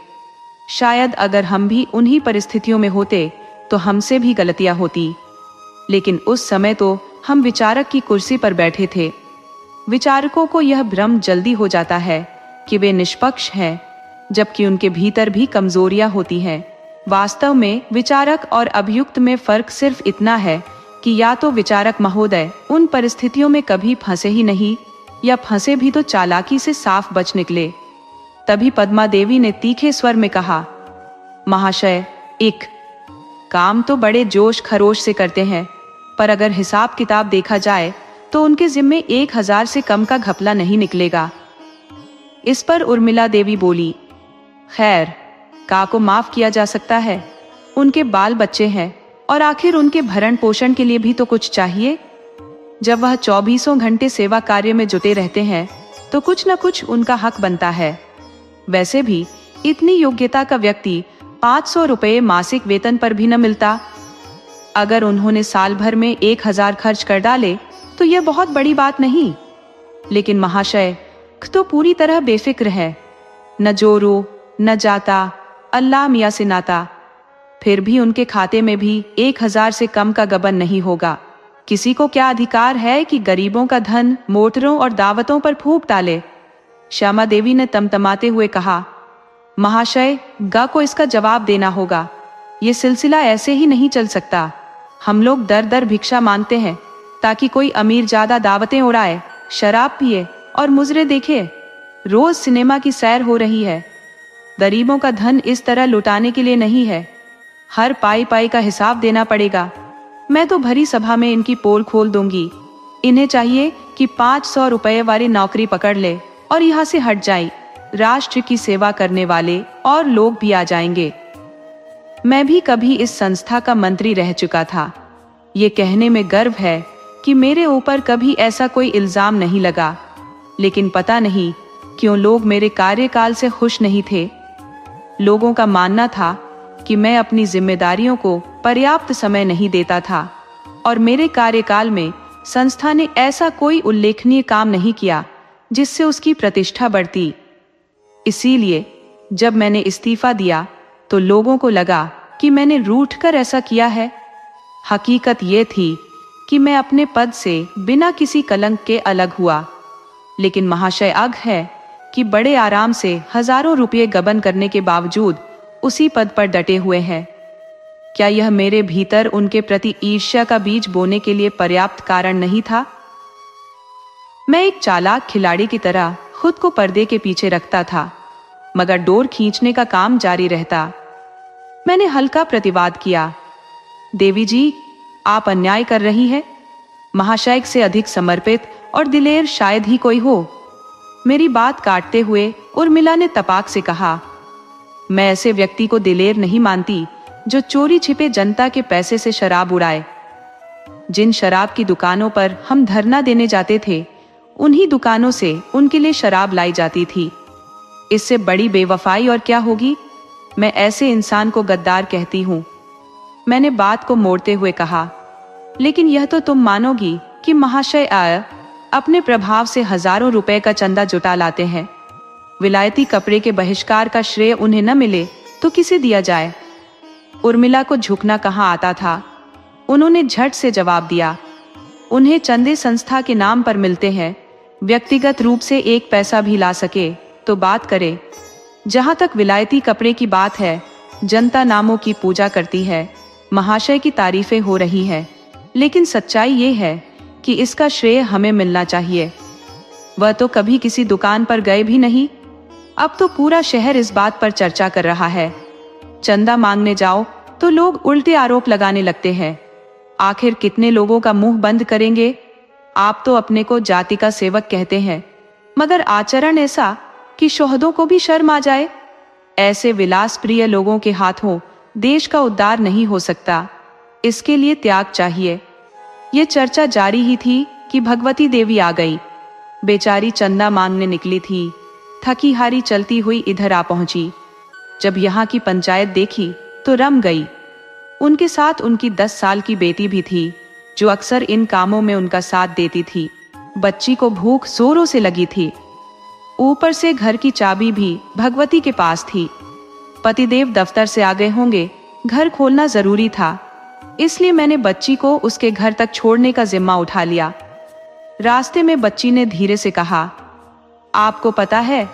Speaker 1: शायद अगर हम भी उन्हीं परिस्थितियों में होते तो हमसे भी गलतियां होती। लेकिन उस समय तो हम विचारक की कुर्सी पर बैठे थे। विचारकों को यह भ्रम जल्दी हो जाता है कि वे निष्पक्ष हैं, जबकि उनके भीतर भी कमजोरियां होती हैं। वास्तव में विचारक और अभियुक्त में फर्क सिर्फ इतना है कि या तो विचारक महोदय उन परिस्थितियों में कभी फंसे ही नहीं, या फंसे भी तो चालाकी से साफ बच निकले। तभी पद्मा देवी ने तीखे स्वर में कहा, महाशय, एक काम तो बड़े जोश खरोश से करते हैं, पर अगर हिसाब किताब देखा जाए तो उनके जिम्मे 1000 से कम का घपला नहीं निकलेगा। इस पर उर्मिला देवी बोली, खैर, का को माफ किया जा सकता है, उनके बाल बच्चे हैं और आखिर उनके भरण पोषण के लिए भी तो कुछ चाहिए। जब वह 24 घंटे सेवा कार्य में जुटे रहते हैं तो कुछ न कुछ उनका हक बनता है। वैसे भी इतनी योग्यता का व्यक्ति 500 रुपये मासिक वेतन पर भी न मिलता। अगर उन्होंने साल भर में 1000 खर्च कर डाले तो यह बहुत बड़ी बात नहीं। लेकिन महाशय तो पूरी तरह बेफिक्र है, न जोरू न जाता, अल्लाह मियाँ से नाता। फिर भी उनके खाते में भी 1000 से कम का गबन नहीं होगा। किसी को क्या अधिकार है कि गरीबों का धन मोटरों और दावतों पर फूंक डाले? श्यामा देवी ने तमतमाते हुए कहा, महाशय, गा को इसका जवाब देना होगा। ये सिलसिला ऐसे ही नहीं चल सकता। हम लोग दर दर भिक्षा मांगते हैं ताकि कोई अमीर ज्यादा दावतें उड़ाए, शराब पिए और मुजरे देखे। रोज सिनेमा की सैर हो रही है। गरीबों का धन इस तरह लुटाने के लिए नहीं है। हर पाई पाई का हिसाब देना पड़ेगा। मैं तो भरी सभा में इनकी पोल खोल दूंगी। इन्हें चाहिए कि 500 रुपये वाली नौकरी पकड़ ले और यहाँ से हट जाए। राष्ट्र की सेवा करने वाले और लोग भी आ जाएंगे। मैं भी कभी इस संस्था का मंत्री रह चुका था। ये कहने में गर्व है कि मेरे ऊपर कभी ऐसा कोई इल्जाम नहीं लगा। लेकिन पता नहीं क्यों लोग मेरे कार्यकाल से खुश नहीं थे। लोगों का मानना था कि मैं अपनी जिम्मेदारियों को पर्याप्त समय नहीं देता था और मेरे कार्यकाल में संस्था ने ऐसा कोई उल्लेखनीय काम नहीं किया जिससे उसकी प्रतिष्ठा बढ़ती। इसीलिए जब मैंने इस्तीफा दिया तो लोगों को लगा कि मैंने रूठकर ऐसा किया है। हकीकत ये थी कि मैं अपने पद से बिना किसी कलंक के अलग हुआ, लेकिन महाशय अग है कि बड़े आराम से हजारों रुपये गबन करने के बावजूद उसी पद पर डटे हुए हैं। क्या यह मेरे भीतर उनके प्रति ईर्ष्या का बीज बोने के लिए पर्याप्त कारण नहीं था? मैं एक चालाक खिलाड़ी की तरह खुद को पर्दे के पीछे रखता था, मगर डोर खींचने का काम जारी रहता। मैंने हल्का प्रतिवाद किया, देवी जी, आप अन्याय कर रही हैं। महाशय से अधिक समर्पित और दिलेर शायद ही कोई हो। मेरी बात काटते हुए उर्मिला ने तपाक से कहा, मैं ऐसे व्यक्ति को दिलेर नहीं मानती जो चोरी छिपे जनता के पैसे से शराब उड़ाए। जिन शराब की दुकानों पर हम धरना देने जाते थे, उन्हीं दुकानों से उनके लिए शराब लाई जाती थी। इससे बड़ी बेवफाई और क्या होगी? मैं ऐसे इंसान को गद्दार कहती हूँ। मैंने बात को मोड़ते हुए कहा, लेकिन यह तो तुम मानोगी कि महाशय अपने प्रभाव से हजारों रुपए का चंदा जुटा लाते हैं। विलायती कपड़े के बहिष्कार का श्रेय उन्हें न मिले तो किसे दिया जाए? उर्मिला को झुकना कहाँ आता था। उन्होंने झट से जवाब दिया, उन्हें चंदे संस्था के नाम पर मिलते हैं। व्यक्तिगत रूप से एक पैसा भी ला सके तो बात करे। जहां तक विलायती कपड़े की बात है, जनता नामों की पूजा करती है, महाशय की तारीफें हो रही है, लेकिन सच्चाई ये है कि इसका श्रेय हमें मिलना चाहिए। वह तो कभी किसी दुकान पर गए भी नहीं। अब तो पूरा शहर इस बात पर चर्चा कर रहा है। चंदा मांगने जाओ तो लोग उल्टे आरोप लगाने लगते हैं। आखिर कितने लोगों का मुंह बंद करेंगे? आप तो अपने को जाति का सेवक कहते हैं, मगर आचरण ऐसा कि शोहदों को भी शर्म आ जाए। ऐसे विलास प्रिय लोगों के हाथों देश का उद्धार नहीं हो सकता। इसके लिए त्याग चाहिए। ये चर्चा जारी ही थी कि भगवती देवी आ गई। बेचारी चंदा मांगने निकली थी, थकी हारी चलती हुई इधर आ पहुंची। जब यहाँ की पंचायत देखी तो रम गई। उनके साथ उनकी 10 साल की बेटी भी थी, जो अक्सर इन कामों में उनका साथ देती थी। बच्ची को भूख जोरों से लगी थी। ऊपर से घर की चाबी भी भगवती के पास थी। पतिदेव दफ्तर से आ गए होंगे, घर खोलना जरूरी था, इसलिए मैंने बच्ची को उसके घर तक छोड़ने का जिम्मा उठा लिया। रास्ते में बच्ची ने धीरे से कहा, आपको पता है